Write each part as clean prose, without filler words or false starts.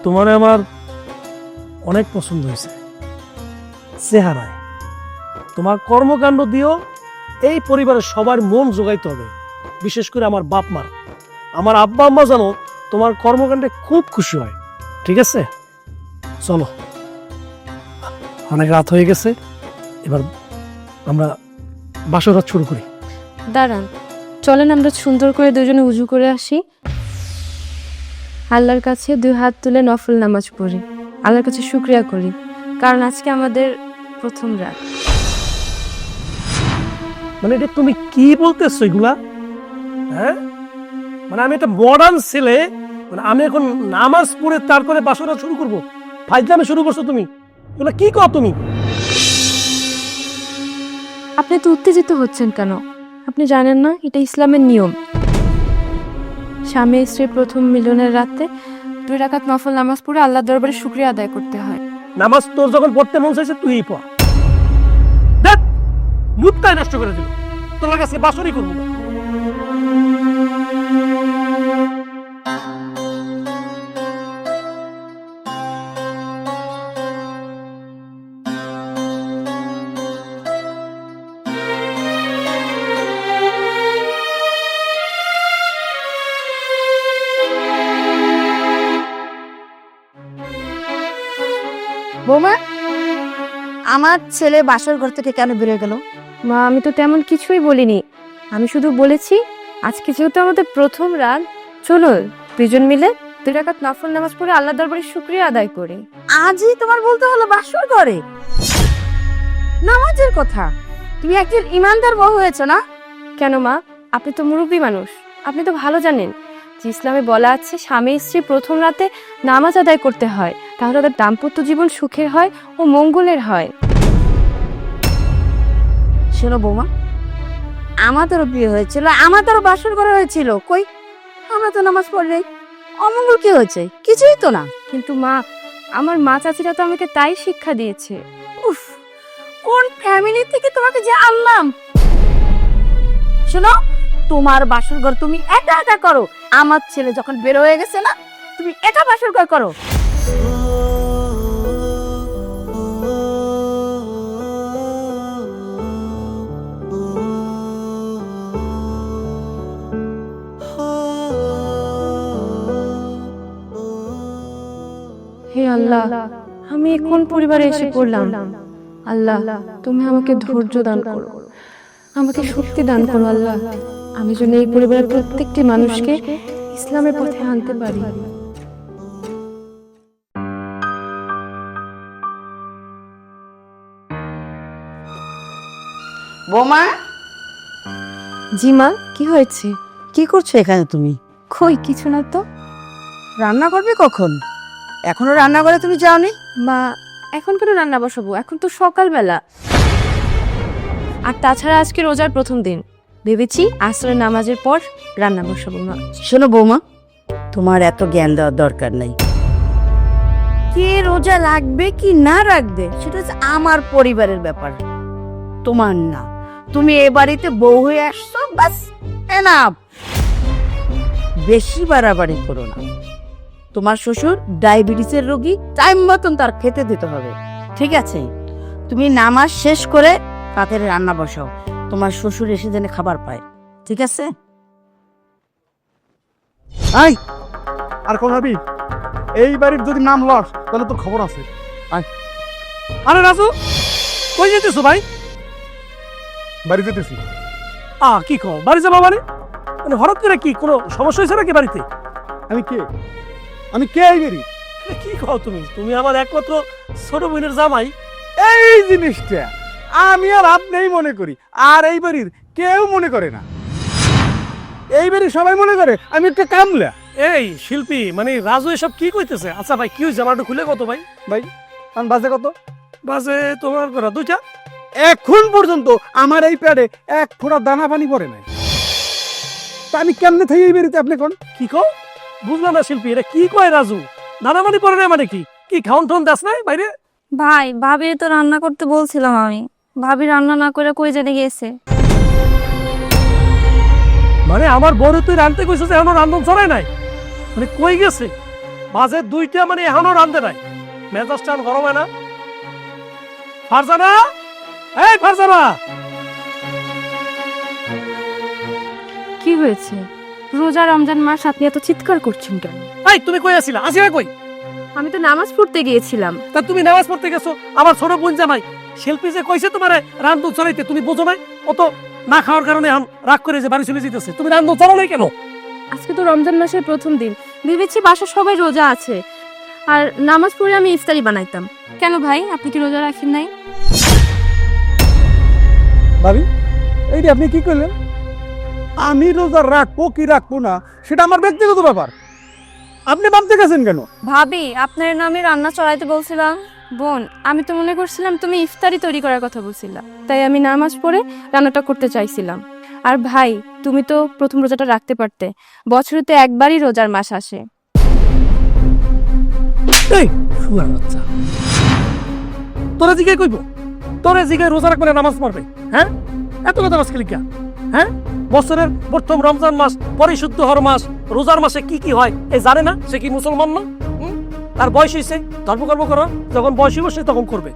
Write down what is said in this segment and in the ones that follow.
তোমারে আমার অনেক পছন্দ হয়েছে চেহারায়। তোমার কর্মকাণ্ড দিয়েও এই পরিবারের সবার মন জোগাইতে হবে, বিশেষ করে আমার বাপ মার। আমার আব্বা আম্মা জানো তোমার কর্মকাণ্ডে খুব খুশি হয়। ঠিক আছে, চলো, অনেক রাত হয়ে গেছে, এবার আমরা বাসর রাত শুরু করি। দাঁড়ান, চলেন আমরা সুন্দর করে দুজনে উজু করে আসি, আল্লাহর কাছে 2 হাত তুলে নফল নামাজ পড়ি, আল্লাহর কাছে শুকরিয়া করি, কারণ আজকে আমাদের প্রথম রাত। মানে এটা তুমি কি বলতেছো এগুলা? হ্যাঁ, মানে আমি একটা মডার্ন ছেলে, মানে আমি এখন নামাজ পড়ে তারপরে বাসর রাত শুরু করবো? ফাইজলামে শুরু করছো তুমি, এগুলা কি কও তুমি? আপনি তো উত্তেজিত হচ্ছেন কেন? আপনি জানেন না এটা ইসলামের নিয়ম? স্বামী স্ত্রীর প্রথম মিলনের রাতে 2 রাকাত নফল নামাজ পড়ে আল্লাহর দরবারে শুকরিয়া আদায় করতে হয়। নামাজ তোর যখন পড়তে মন চাইছে তুই পড়। দেখ, মুদটাই নষ্ট করে দিল, তোমার কাছে বাসরই করবো না। বৌমা, আমার ছেলে বাসর ঘর থেকে কেন বেরিয়ে গেল? মা, আমি তো তেমন কিছুই বলিনি, আমি শুধু বলেছি আজকে যেহেতু আমাদের প্রথম রাত, চলো 2 জন মিলে 2 রাকাত নফল নামাজ পড়ে আল্লাহর দরবারে শুকরিয়া আদায় করি। আজই তোমার বলতে হলো বাসর ঘরে নামাজের কথা? তুমি একজন ইমানদার বউ হয়েছো না? কেন মা, আপনি তো মুরব্বী মানুষ, আপনি তো ভালো জানেন যে ইসলামে বলা আছে স্বামী স্ত্রী প্রথম রাতে নামাজ আদায় করতে হয়, তাহলে তাদের দাম্পত্য জীবন সুখের হয় ও মঙ্গলের হয়। শোনো বৌমা, আমাদেরও বিয়ে হয়েছিল, আমাদেরও বাসর ঘরে হয়েছিল, কই আমরা তো নামাজ পড়ি নাই। অমঙ্গল কি হয়েছে? কিছুই তো না। কিন্তু মা, আমার মা চাচিরা তো আমাকে তাই শিক্ষা দিয়েছে। উফ, কোন ফ্যামিলি থেকে তোমাকে যে আনলাম। শোনো, তোমার বাসর ঘর তুমি একা একা করো, আমার ছেলে যখন বের হয়ে গেছে না, তুমি একা বাসর ঘর করো। হে আল্লাহ, আমি কোন পরিবারে এসে পড়লাম? আল্লাহ, তুমি আমাকে ধৈর্য দান করো, আমাকে শক্তি দান করো আল্লাহ, আমি যেন এই পরিবারের প্রত্যেকটি মানুষকে ইসলামের পথে আনতে পারি। বৌমা, জি মা, কি হয়েছে? কি করছো এখানে তুমি? কই কিছু না তো। রান্না করবে কখন? এখনো রান্না করে তুমি যাওনি? মা, এখন কেন রান্না বসাবো? এখন তো সকালবেলা, আর তাছাড়া আজকে রোজার প্রথম দিন, ভেবেছি আসরের নামাজের পর রান্না বসাবো। মা শোনো বৌমা, তোমার এত জ্ঞান দেওয়ার দরকার নাই। কে রোজা রাখবে কি না রাখবে সেটা হচ্ছে আমার পরিবারের ব্যাপার, তোমার না। তুমি এ বাড়িতে বউ হয়ে আসছো, বাস এনাফ। বেশি বাড়াবাড়ি করো না। তোমার শ্বশুর ডায়াবেটিসের রোগী, টাইম মতন তার খেতে দিতে হবে, ঠিক আছে? তুমি নামাজ শেষ করে রাতের রান্না বসাও, তোমার শ্বশুর এসে যেন খাবার পায়, ঠিক আছে? আই আর কোন ভাবি, এই বাড়ির যদি নাম লস তাহলে তোর খবর আছে। আয়। আরে রাজু, কই যেতেছো ভাই? বাড়ি যেতেছি। কি কও, বাড়ি যাবা মানে? মানে হঠাৎ করে কি কোনো সমস্যা হয়েছে নাকি বাড়িতে? আমি কে? আমি কে এই বাড়ি? কি কও তুমি? তুমি আমার একমাত্র ছোট বোনের জামাই। এই জিনিসটা আমি আর আপনিই মনে করি, আর এই বাড়ির কেউ মনে করে না। এই বাড়ির সবাই মনে করে আমি একটা কামলা। এই শিল্পী, মানে রাজু এসব কি কইতেছে? আচ্ছা ভাই, কি হয়েছে আমার একটু খুলে কত ভাই। ভাই কারণ বাজে কত? বাজে তোমার করা 2টা। এখন পর্যন্ত আমার এই প্যাডে এক ফোঁটা দানা পানি পড়ে নাই। তা আমি কেমনে থাকি এই বাড়িতে? আপনি কোন কি কও? বুঝলাম না শিল্পী, এটা কি কয় রাজু? দানামানি পরে না মানে কি? কি খাওন ঠাউন দাস নাই বাইরে? ভাই, ভাবি তো রান্না করতে বলছিলাম আমি, ভাবি রান্না না করে কই জেনে গেছে। মানে আমার বড় তুই রানতে কইছিস, এখনো রান্ধন চড়াই নাই? মানে কই গেছে? বাজে 2টা মানে এখনো রান্ধে নাই, মেজাজটা গরম হয় না? ফারজানা, এই ফারজানা, কি হয়েছে? রোজা রমজান মাস আপনি এত চিৎকার করছেন কেন? এই তুমি কই আছিলা? আসিয়া কই? আমি তো নামাজ পড়তে গিয়েছিলাম। তা তুমি নামাজ পড়তে গেছো, আমার ছোট বোন জামাই শিল্পী যে কইছে তোমারে রান্ধু চড়াইতে, তুমি বোঝো নাই? ও তো না খাওয়ার কারণে এখন রাগ করে যে বাড়ি চলে যেতেছে, তুমি রান্ধু চড়ালাই কেন? আজকে তো রমজান মাসের প্রথম দিন, ভেবেছি বাসার সবাই রোজা আছে, আর নামাজ পড়ে আমি ইফতারি বানাইতাম। কেন ভাই, আপনি কি রোজা রাখেন নাই? ভাবি, এইটা আপনি কি করলেন? আমি রোজা রাখবো কি রাখবো না সেটা আমার ব্যক্তিগত ব্যাপার, আপনি ভাবতে গেছেন কেন? ভাবি, আপনার নামে রান্না চড়াইতে বলছিলাম। বোন, আমি তো মনে করছিলাম তুমি ইফতারি তৈরি করার কথা বলছিলাম, তাই আমি নামাজ পড়ে রান্নাটা করতে চাইছিলাম। আর ভাই, তুমি তো প্রথম রোজাটা রাখতে পারতে, বছরে তো একবারই রোজার মাস আসে। এই শুয়ার বাচ্চা, তোরা জিগায় কইব? তোরে জিগায় রোজা রাখবে না নামাজ পড়বে? হ্যাঁ, এত কথা বাস খেলি? হ্যাঁ, বছরের প্রথম রমজান মাস, পরিশুদ্ধ হর মাস, রোজার মাসে কি কি হয় এই জানে না? সে কি মুসলমান না? তার বয়স হয়েছে, ধর্মকর্ম করো, যখন বয়স হইব সে তখন করবে।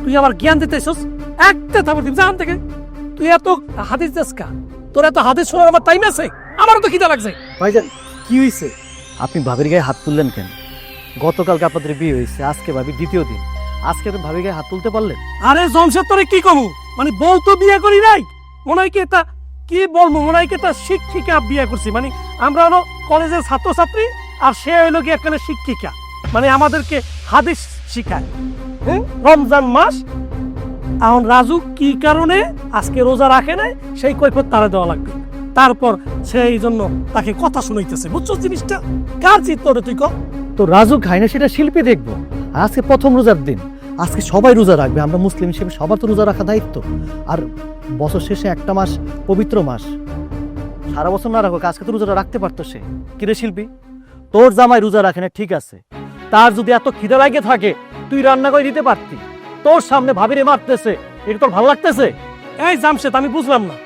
তুই আমার জ্ঞান দিতেছস, একটা থাপড় দিব জান থেকে। তুই এত হাদিস দেস কা? তোর এত হাদিস শোনার আমার টাইম আছে? আমারও তো খিদা লাগছে। ভাইজান, কি হয়েছে? আপনি ভাবির গায়ে হাত তুললেন কেন? গতকালকে আপনাদের বিয়ে হয়েছে, আজকে ভাবি দ্বিতীয় দিন, আজকে আপনি ভাবির গায়ে হাত তুলতে পারলেন? আরে জমশেদ, তোরে কি কমু? মানে বউ তো বিয়ে করি নাই, মনে হয় কি এটা কি বলবো, মনে হয় কি এটা শিক্ষিকা বিয়ে করছি। মানে আমরা হলো কলেজের ছাত্রছাত্রী, আর সে হইলো কি একটা শিক্ষিকা, মানে আমাদেরকে হাদিস শিখায়। রমজান মাস, এখন রাজু কি কারণে আজকে রোজা রাখে নাই সেই কৈফিয়ত তারে দেওয়া লাগবে। তারপর সেই জন্য তাকে কথা শুনাইতেছে, বুঝছো জিনিসটা? কার চিত্ত রে তুই ক? তো রাজু খায় না সেটা শিল্পী দেখবো। আর আজকে প্রথম রোজার দিন, আজকে সবাই রোজা রাখবে, আমরা মুসলিম হিসেবে সবার তো রোজা রাখা দায়িত্ব। আর বছর শেষে একটা মাস, পবিত্র মাস, সারা বছর না রাখো, আজকে তো রোজাটা রাখতে পারতো সে। কিরে শিল্পী, তোর জামাই রোজা রাখে না ঠিক আছে, তার যদি এত খিদে লাগে থাকে তুই রান্না করে দিতে পারতি। তোর সামনে ভাবিরে মারতেছে, এটা তোর ভালো লাগতেছে? এই জামশেদ, আমি বুঝলাম না,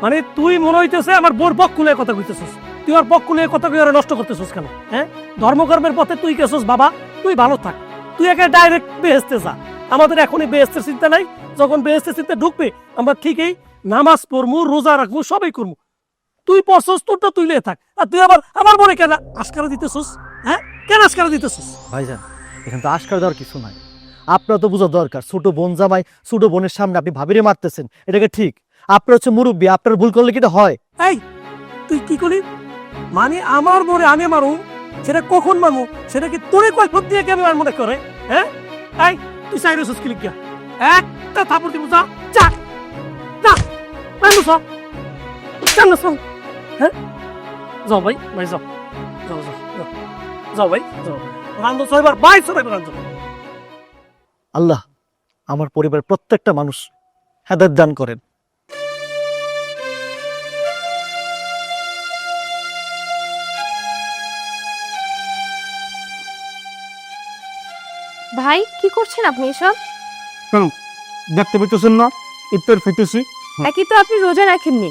মানে তুই মনে হইতেছে আমার বোর পক্ষ নিয়ে কথা কইতেছিস। তুই আর পক্ষ নিয়ে কথা কই আর নষ্ট করতেছিস কেন? হ্যাঁ, ধর্মকর্মের পথে তুই গেছিস বাবা, তুই ভালো থাক, তুই একে ডাইরেক্ট বেহেস্তে যা। আমাদের এখনই বেহেস্তের চিন্তা নাই, যখন বেহেস্তের চিন্তা ঢুকবে আমরা ঠিকই নামাজ পড়মু, রোজা রাখবো, সবই করবো। তুই পড়ছস, তোরটা তুই লিয়ে থাক, আর তুই আবার আমার মনে কেন আশকারা দিতেছিস? হ্যাঁ, কেন আশকারা দিতেছিস? ভাইজান, এখানে তো আশকার দেওয়ার কিছু নাই, আপনার তো বোঝা দরকার। ছোট বোন জামাই, ছোট বোনের সামনে আপনি ভাবিরে মারতেছেন, এটাকে ঠিক? আপনার হচ্ছে মুরব্বী, আপনার ভুল করলে কি এটা হয়? এই তুই কি করলি? মানে আমার মনে আমি মারু, সেটা কখন মারু? সেটা কি তোরে কৈফিয়ত দিয়ে কেন আর মনে করে? হ্যাঁ, এই তুই সাইড হইছিস কি লিখিয়া? একটা থাপড় দিব, যা যা যা, রান্না সব রান্না সব। হ্যাঁ, যাও ভাই, ভাই যাও, যাও যাও যাও, যাও ভাই যাও, রান্না ছয়বার বাই ছয়বার রান্না। আল্লাহ আমার পরিবারের প্রত্যেকটা মানুষ হেদায়েত দান করেন। ভাই, কি করছেন আপনি এসব? কেন দেখতে পেতেছেন না ইফতার ফেটেছি? একই তো আপনি রোজা রাখেননি,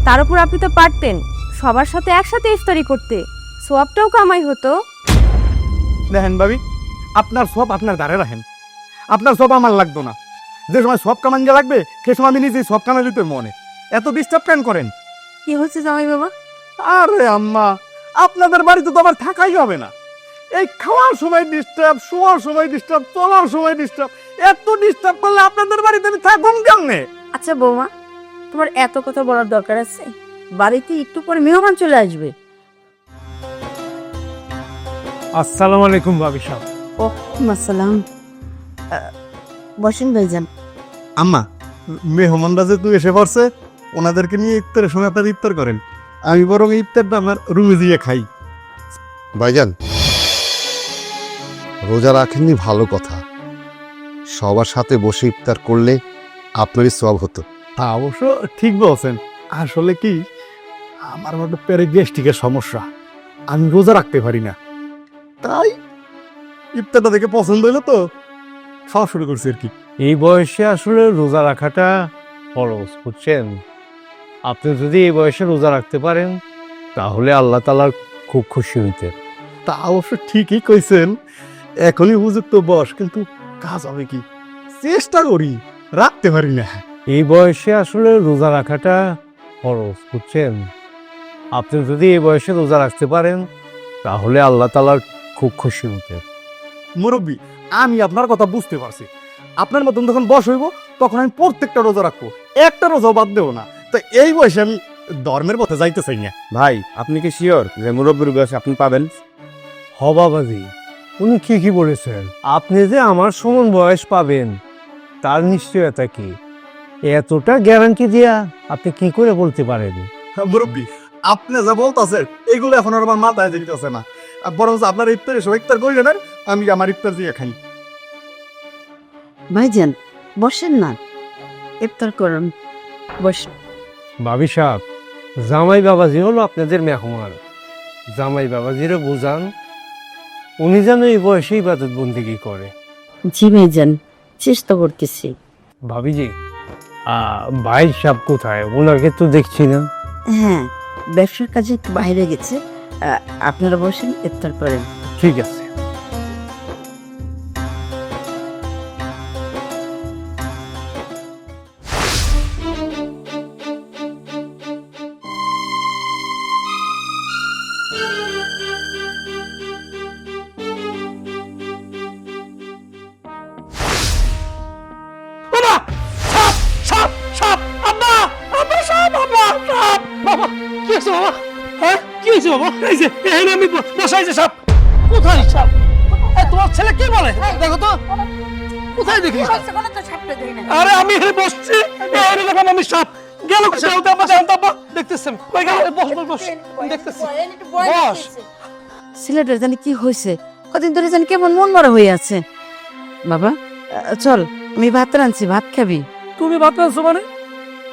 তার উপর আপনি তো পারতেন সবার সাথে একসাথে ইফতারি করতে, সোয়াবটাও কামাই হতো। দেখেন ভাবি, আপনার সব আপনার ধারে রাখেন, আপনার সব আমার লাগতো না। যে সময় সব কামান যা লাগবে সে সময় আমি নিজেই সব কামাই দিতে মনে। এত ডিস্টার্ব কেন করেন? কি হচ্ছে জামাই বাবা? আরে আম্মা, আপনাদের বাড়িতে তো আমার থাকাই হবে না। এই খাওয়ার সময় ডিস্টার্ব, শোয়ার সময় ডিস্টার্ব, চলার সময় ডিস্টার্ব, এত ডিস্টার্ব করলে আপনাদের বাড়িতে আমি থাকুন কেমনে? আচ্ছা বৌমা, তোমার এত কথা বলার দরকার আছে? বাড়িতে একটু পরে মেহমান চলে আসবে। আসসালামু আলাইকুম ভাবি সাহেব। ওয়ালাইকুম আসসালাম। বসেন ভাইজান। আম্মা, মেহমানরা যেহেতু এসে পড়ছে, ওনাদেরকে নিয়ে ইফতারের সময় আপনারা ইফতার করেন, আমি বরং ইফতারটা আমার রুমে দিয়ে খাই। ভাইজান, রোজা রাখেননি ভালো কথা, সবার সাথে বসে ইফতার করলে আপনারই সওয়াব হতো। হ্যাঁ, অবশ্য ঠিক বলছেন। আসলে কি, আমার মতো পেরে গ্যাস্ট্রিকের সমস্যা, আমি রোজা রাখতে পারি না, তাই ইফতারটা দেখে পছন্দ হলো তো খাওয়া শুরু করছি আর কি। এই বয়সে আসলে রোজা রাখাটা ফরজ, বুঝছেন? আপনি যদি এই বয়সে রোজা রাখতে পারেন তাহলে আল্লাহ তাআলা খুব খুশি হইতেন। তা অবশ্য ঠিকই কইছেন, এখনই উপযুক্ত বয়স, কিন্তু কাজ হবে কি? চেষ্টা করি, রাখতে পারি না। এই বয়সে আসলে রোজা রাখাটা ফরজ, বুঝছেন? আপনি যদি এই বয়সে রোজা রাখতে পারেন তাহলে আল্লাহ তাআলার খুব খুশি হতেন। মুরব্বী, আমি আপনার কথা বুঝতে পারছি। আপনার মতন যখন বয়স হইব তখন আমি প্রত্যেকটা রোজা রাখবো, একটা রোজা বাদ দেবো না। তো এই বয়সে আমি ধর্মের পথে যাইতে চাই না। ভাই আপনি কি শিওর যে মুরব্বীর বয়স আপনি পাবেন? হ বাবাজি, উনি কি বলেছেন? আপনি যে আমার সমান বয়স পাবেন তার নিশ্চয়তা কি? এতটা গ্যারান্টি দিয়া আপনি কি করে বলতে পারেন? মুরব্বী, আপনি যা বলতেছেন এগুলো এখন আর আমার মাথায় যেতেছে না। আর বরং আপনার ইফতারে সব ইফতার করি না, আমি আমার ইফতার দিয়ে খাই। ভাইজান বসেন না, ইফতার করুন, বসেন। ভাবি সাহেব, জামাই বাবাজি হলো আপনাদের মেহমান। জামাই বাবাজিরও বুঝান, উনি যেন এই বয়সে ইবাদত বন্দিগি করে। জি ভাইজান, চেষ্টা করতেছি। ভাবিজি, ভাই সাহেব কোথায়? ওনাকে তো দেখছি না। হ্যাঁ, ব্যবসার কাজে একটু বাইরে গেছে। আপনারা বসেন, ইফতার করেন। ঠিক আছে। কি হয়েছে বাবা? হ্যাঁ, কি হয়েছে বাবা? এই যে এখানে আমি বসাই যে সাপ। কোথায় সাপ? তোমার ছেলে কি বলে? দেখো তো, কোথায় দেখি? আরে আমি এখানে বসছি, এখানে দেখলাম আমি সাপ। গেল কোথায়? আব্বা জানতো আব্বা দেখতেছেন। কই গেল? বস দেখতেছি। বস। ছেলেটার জানি কি হয়েছে, কদিন ধরে জানি কেমন মন মরা হয়ে আছে। বাবা চল, আমি ভাত রাঁধছি, ভাত খাবি? তুমি ভাত রাঁধছো মানে?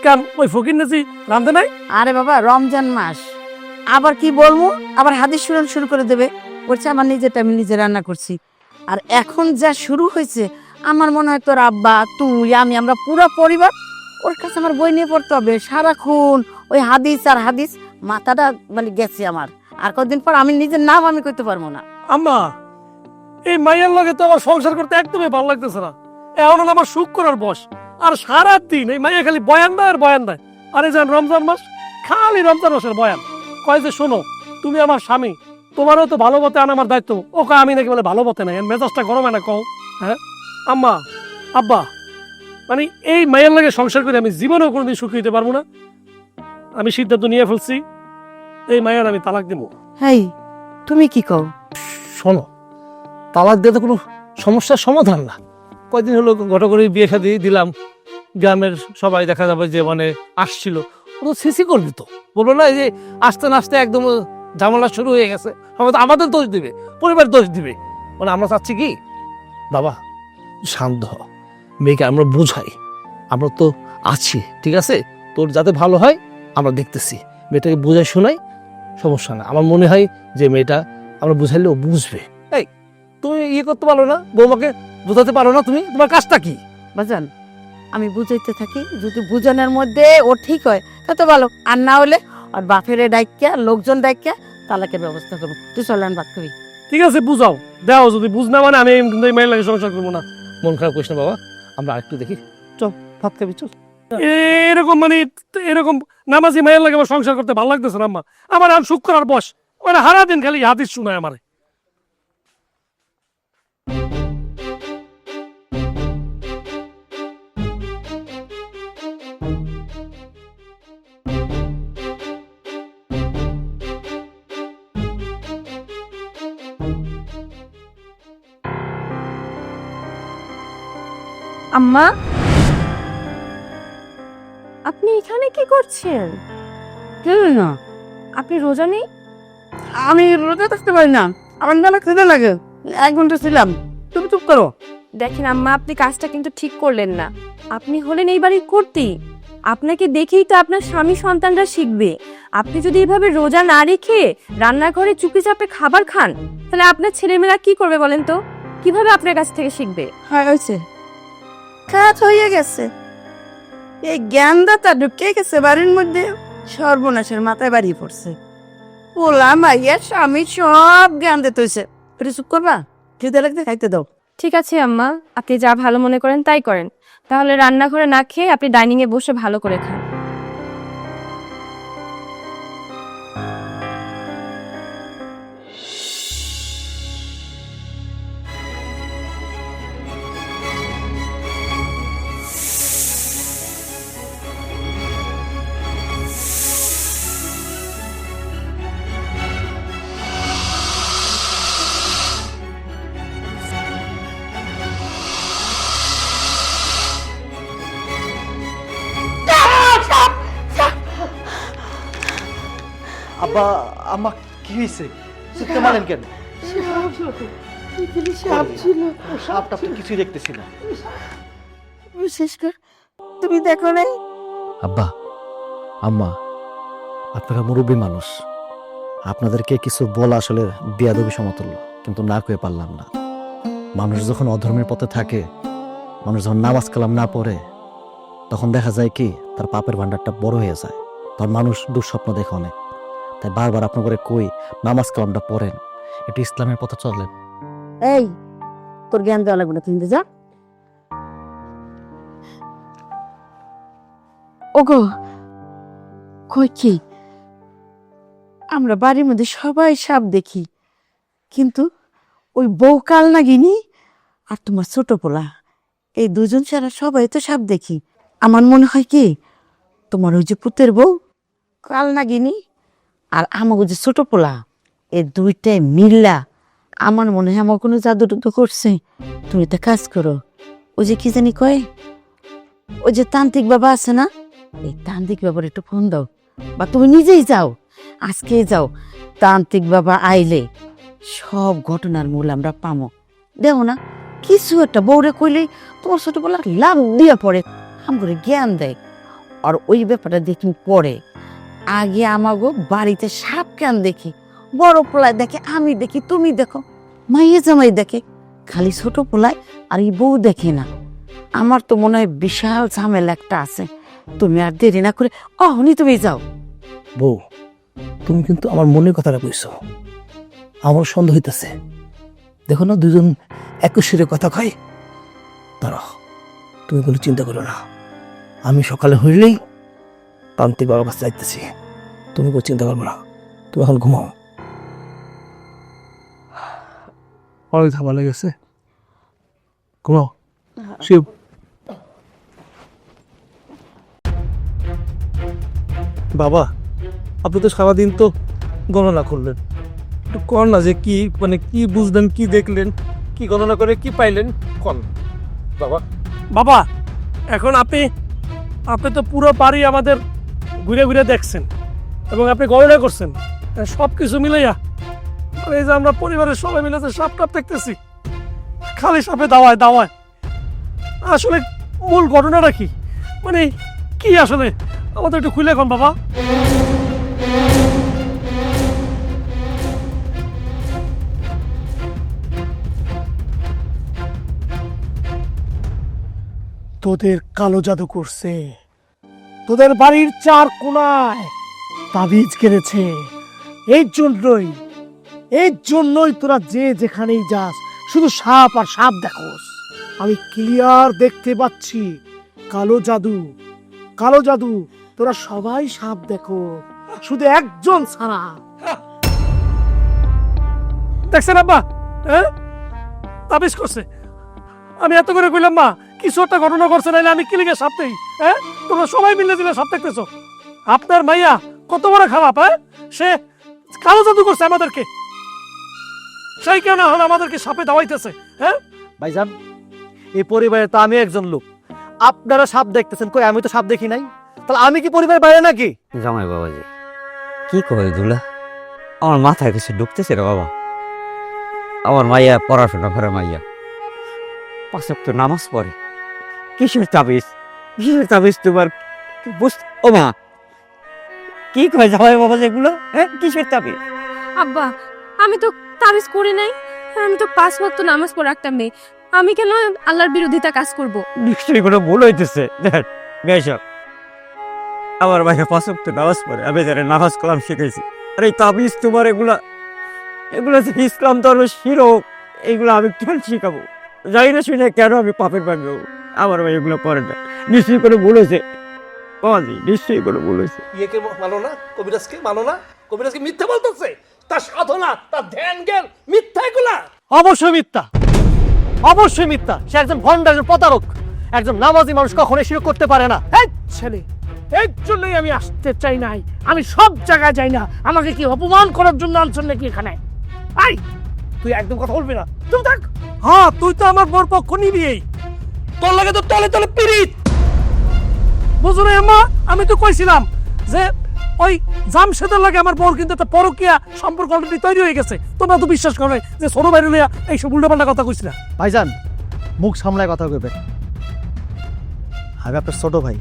কেন ওই ফকির নাচি রাঁধে নাই? আরে বাবা, রমজান মাস, আবার কি বলবো, আবার হাদিস শুরু করে দেবে। বলছে আমার নিজেরটা আমি নিজে রান্না করছি। আর এখন যা শুরু হয়েছে, আমার মনে হয় তোর আব্বা, তুই, আমরা পুরো পরিবার ওর কাছে আমার বই নিয়ে পড়তে হবে সারাক্ষণ। ওই হাদিস আর হাদিস, মাথাটা মানে গেছে আমার। আর কদিন পর আমি নিজের নাম আমি করতে পারবো না। আম্মা, এই মাইয়ার লগে তো আমার সংসার করতে একদমই ভালো লাগতেছে না। এখন হলো আমার সুখ করার বস, আর সারাদিন এই মাইয়া খালি বয়ান দেয় আর বয়ান দেয়। আরে যান রমজান মাস, খালি রমজান মাসের বয়ান। কয় যে শোনো, তুমি আমার স্বামী, তোমারও তো ভালো পথে আনা আমার দায়িত্ব। ওকে আমি নাকি বলে ভালো পথে নাই, মেজাজটা গরমে না কও। হ্যাঁ আম্মা, আব্বা, মানে এই মাইয়ার লাগে সংসার করে আমি জীবনেও কোনোদিন সুখী হতে পারবো না। আমি সিদ্ধান্ত নিয়ে ফেলছি, এই মাইয়ার আমি তালাক দেবো। হেই, তুমি কি কও? শোনো, তালাক দিয়ে তো কোনো সমস্যার সমাধান না। কয়দিন হলো ঘটা করে বিয়ে শাদী দিলাম, গ্রামের সবাই দেখা যাবে যে মানে আসছিল, ও তো সিসি করবি তো, বলবো না এই যে আস্তে না আস্তে একদম ঝামেলা শুরু হয়ে গেছে, আমাদের দোষ দিবে, পরিবার দোষ দিবে। মানে আমরা চাচ্ছি কি বাবা, শান্ত হ, মেয়েকে আমরা বুঝাই, আমরা তো আছি, ঠিক আছে? তোর যাতে ভালো হয় আমরা দেখতেছি, মেয়েটাকে বুঝাই শোনাই, সমস্যা না। আমার মনে হয় যে মেয়েটা আমরা বুঝাইলে ও বুঝবে। এই তুমি ইয়ে করতে পারো না, বৌমাকে বোঝাতে পারো না? তুমি তোমার কাজটা কি? বাজান, আমি বুঝাইতে থাকি, যদি বুঝানোর মধ্যে ও ঠিক হয় তত ভালো, আর না হলে আর বাপের ডাইকা, লোকজন ডাইকা তালাকের ব্যবস্থা করবো। তুই চলেন ভাত খাবি। ঠিক আছে, বুঝাও, দাও। যদি বুঝ না মানে আমি কিন্তু এই মায়ের লাগে সংসার করবো না। মন খারাপ করিস না বাবা, আমরা একটু দেখি, চল ভাত খাবি চল। এরকম মানে এরকম নামাজি মায়ের লাগে আমার সংসার করতে ভালো লাগতেছে না আম্মা। আমার আর সুখ করার বস, মানে হারা দিন খালি হাদিস শোনায় আমারে। আম্মা, আপনি এখানে কি করছেন? কেন না, আপনি রোজা নেই? আমি রোজা থাকতে পারি না, আমার মেলা খেতে লাগে। 1 ঘন্টা ছিলাম, তুমি চুপ করো। দেখেন আম্মা, আপনি কাজটা কিন্তু ঠিক করলেন না। আপনি হলেন এই বাড়ির কর্ত্রী, আপনাকে দেখেই তো আপনার স্বামী সন্তানরা শিখবে। আপনি যদি এইভাবে রোজা না রেখে রান্নাঘরে চুপি চাপে খাবার খান, তাহলে আপনার ছেলেমেয়েরা কি করবে বলেন তো? কিভাবে আপনার কাছ থেকে শিখবে? হ্যাঁ হয়েছে, কাজ হয়ে গেছে। এই জ্ঞানদাতা ঢুকে গেছে বাড়ির মধ্যে, সর্বনাশের মাথায় বাড়িয়ে পড়ছে। পোলা মাইয়া স্বামী সব জ্ঞান দিতে হয়েছে। এটা চুপ করবা, খিদে লাগতে খাইতে দাও। ঠিক আছে আম্মা, আপনি যা ভালো মনে করেন তাই করেন। তাহলে রান্নাঘরে না খেয়ে আপনি ডাইনিং এ বসে ভালো করে খান। আব্বা আম্মা কি হয়েছে? চিৎকার মারেন কেন? সাপটা তো কিছুই দেখতেছি না। বিশেষ করে তুমি দেখো নাই? আব্বা আম্মা, আপনারা মুরব্বী মানুষ, আপনাদেরকে কিছু বলা আসলে বেয়াদবি সমতুল্য, কিন্তু না কয়ে পারলাম না। মানুষ যখন অধর্মের পথে থাকে, মানুষ যখন নামাজ কালাম না পড়ে, তখন দেখা যায় কি তার পাপের ভান্ডারটা বড় হয়ে যায়। তখন মানুষ দুঃস্বপ্ন দেখে অনেক। তাই বারবার আপনার করে কই নামাজ কালামটা পড়েন, একটু ইসলামের পথে চলেন। এই তোর জ্ঞান দেওয়া লাগবে না, তুমি যা। ওগো কই কি, আমরা বাড়ির মধ্যে সবাই সাপ দেখি, কিন্তু ওই বউ কাল নাগিনি আর তোমার ছোট পোলা, এই দুজন ছাড়া সবাই তো সাপ দেখি। আমার মনে হয় কি তোমার ওই যে পুতের বউ কাল নাগিনি আর আমাকে যে ছোট পোলা, এই দুইটাই মিল্লা আমার মনে হয় আমার কোনো জাদু টুদু করছে। তুমি একটা কাজ করো, ওই যে কি জানি কয়, ওই যে তান্ত্রিক বাবা আছে না, এই তান্ত্রিক বাবার একটু ফোন দাও, বা তুমি নিজেই যাও, আজকেই যাও। তান্ত্রিক বাবা আইলে সব ঘটনার মূল আমরা পামো। দেখো না কিছু একটা বউরে কইলেই তোমার ছোট পোলা লাভ দিয়া পড়ে, আমাকে জ্ঞান দেয়। আর ওই ব্যাপারটা দেখি পরে, আগে আমাগো বাড়িতে সাপ কেন দেখি, বড় পোলায় দেখে, আমি দেখি, তুমি দেখো, মাইয়ে জামাই দেখে, খালি ছোট পোলায় আর এই বউ দেখে না। আমার তো মনে হয় বিশাল ঝামেলা একটা আছে। তুমি আর দেরি না করে অহনি তুমি যাও। বউ, তুমি কিন্তু আমার মনের কথাটা কইছো, আমার সন্দেহ হইতেছে। দেখো না দুজন একই সুরে কথা কয়। দাঁড়াও, তুমি কোনো চিন্তা করো না, আমি সকালে হইলেই তান্ত্রিক বাবার কাছে যাইতেছি, তুমি কোনো চিন্তা করবো না, তুমি এখন ঘুমাও। অনেক ঝামেলা গেছে, ঘুমাও। শিব, বাবা আপনি তো সারাদিন তো গণনা করলেন, একটু কর না যে কি মানে কি বুঝলেন, কি দেখলেন, কি গণনা করে কি পাইলেন, কন বাবা। বাবা এখন আপনি তো পুরো বাড়ি আমাদের ঘুরে ঘুরে দেখছেন এবং আপনি গণনা করছেন সব কিছু মিলাইয়া, আর এই যে আমরা পরিবারের সবাই মিলে যে সাপ টাপ দেখতেছি, খালি সাপে দাওয়ায় দাওয়ায়। আসলে মূল ঘটনাটা কি, মানে কি আসলে আমাদের একটু খুলে কোন বাবা। তোদের কালো জাদু করছে, তোদের বাড়ির চার কোনায় তাবিজ কেড়েছে। এই জন্যই তোরা যে যেখানেই যাস শুধু সাপ আর সাপ দেখোস। আমি ক্লিয়ার দেখতে পাচ্ছি কালো জাদু, তোরা সবাই সাপ দেখো, শুধু একজন ছাড়া। দেখছেন আব্বা, হ্যাঁ তাবিজ করছে। আমি এত করে কইলাম মা কিছু একটা ঘটনা করছে, নাইলে আমি কিলিকে সাপ দেই। হ্যাঁ তোমরা সবাই মিলে দিলে সাপ দেখতেছো। আপনার মাইয়া কত বড় খারাপ, হ্যাঁ সে কালো জাদু করছে আমাদেরকে, সেই কেন এখন আমাদেরকে সাপে দাওয়াইতেছে। হ্যাঁ ভাইজান, এই পরিবারে তো আমি একজন লোক, আপনারা সাপ দেখতেছেন, কই আমি তো সাপ দেখি নাই, তাহলে আমি কি পরিবারের বাইরে নাকি? জামাই বাবাজি কি কয় দুলা, আমার মাথায় কিছু ঢুকতেছে রে বাবা। আমার মাইয়া পড়াশোনা করে, মাইয়া 5 ওয়াক্ত নামাজ পড়ে, কিসের তাবিজ তোমার ও মা কি কয় জামাই বাবা যেগুলো, হ্যাঁ কিসের তাবিজ? আব্বা আমি তো তাবিজ করি নাই, আমি তো 5 ওয়াক্ত নামাজ পড়া একটা মেয়ে, আমি কেন আল্লাহর বিরোধিতা কাজ করব? নিশ্চয়ই কোনো ভুল হইতেছে। বেশক আমার মাইয়া 5 ওয়াক্ত নামাজ পড়ে, আমি যারা নামাজ কালাম শিখেছি, আর এই তাবিজ তোমার এগুলা এগুলো যে ইসলাম ধর্মের শিরক, এইগুলো আমি কেন শিখাবো? জানি না শুনে কেন আমি পাপের পাবো। আমার ভাই এগুলো করে না, নিশ্চয়ই করে বলেছে বাবাজি, নিশ্চয়ই করে বলেছে। ইয়েকে মানো না, কবিরাজকে মানো না? কবিরাজকে মিথ্যা বলতেছে, তার সাধনা, তার ধ্যান জ্ঞান মিথ্যা এগুলা। অবশ্যই মিথ্যা, অবশ্যই মিথ্যা। সে একজন ভণ্ড, একজন প্রতারক। একজন নামাজি মানুষ কখনো শিরক করতে পারে না। এই ছেলে, এর জন্যই আমি আসতে চাই নাই। আমি সব জায়গায় যাই না। আমাকে কি অপমান করার জন্য আনছেন নাকি এখানে? আই, তুই একদম কথা বলবি না, তুই থাক। হ্যাঁ, তুই তো আমার বর পক্ষ নিবি। তোর লাগে তো তলে তলে পিরিত, বুঝো না আম্মা? আমি তো কইছিলাম যে ওই জামশেদের লাগে আমার বর কিন্তু একটা পরকীয়া সম্পর্ক অলরেডি তৈরি হয়ে গেছে। তোমরা তো বিশ্বাস করবে যে ছোট বাইরে লইয়া এইসব উল্টাপাল্টা কথা কইছিলাম। ভাইজান, মুখ সামলায় কথা কইবেন। আমি আপনার ছোট ভাই,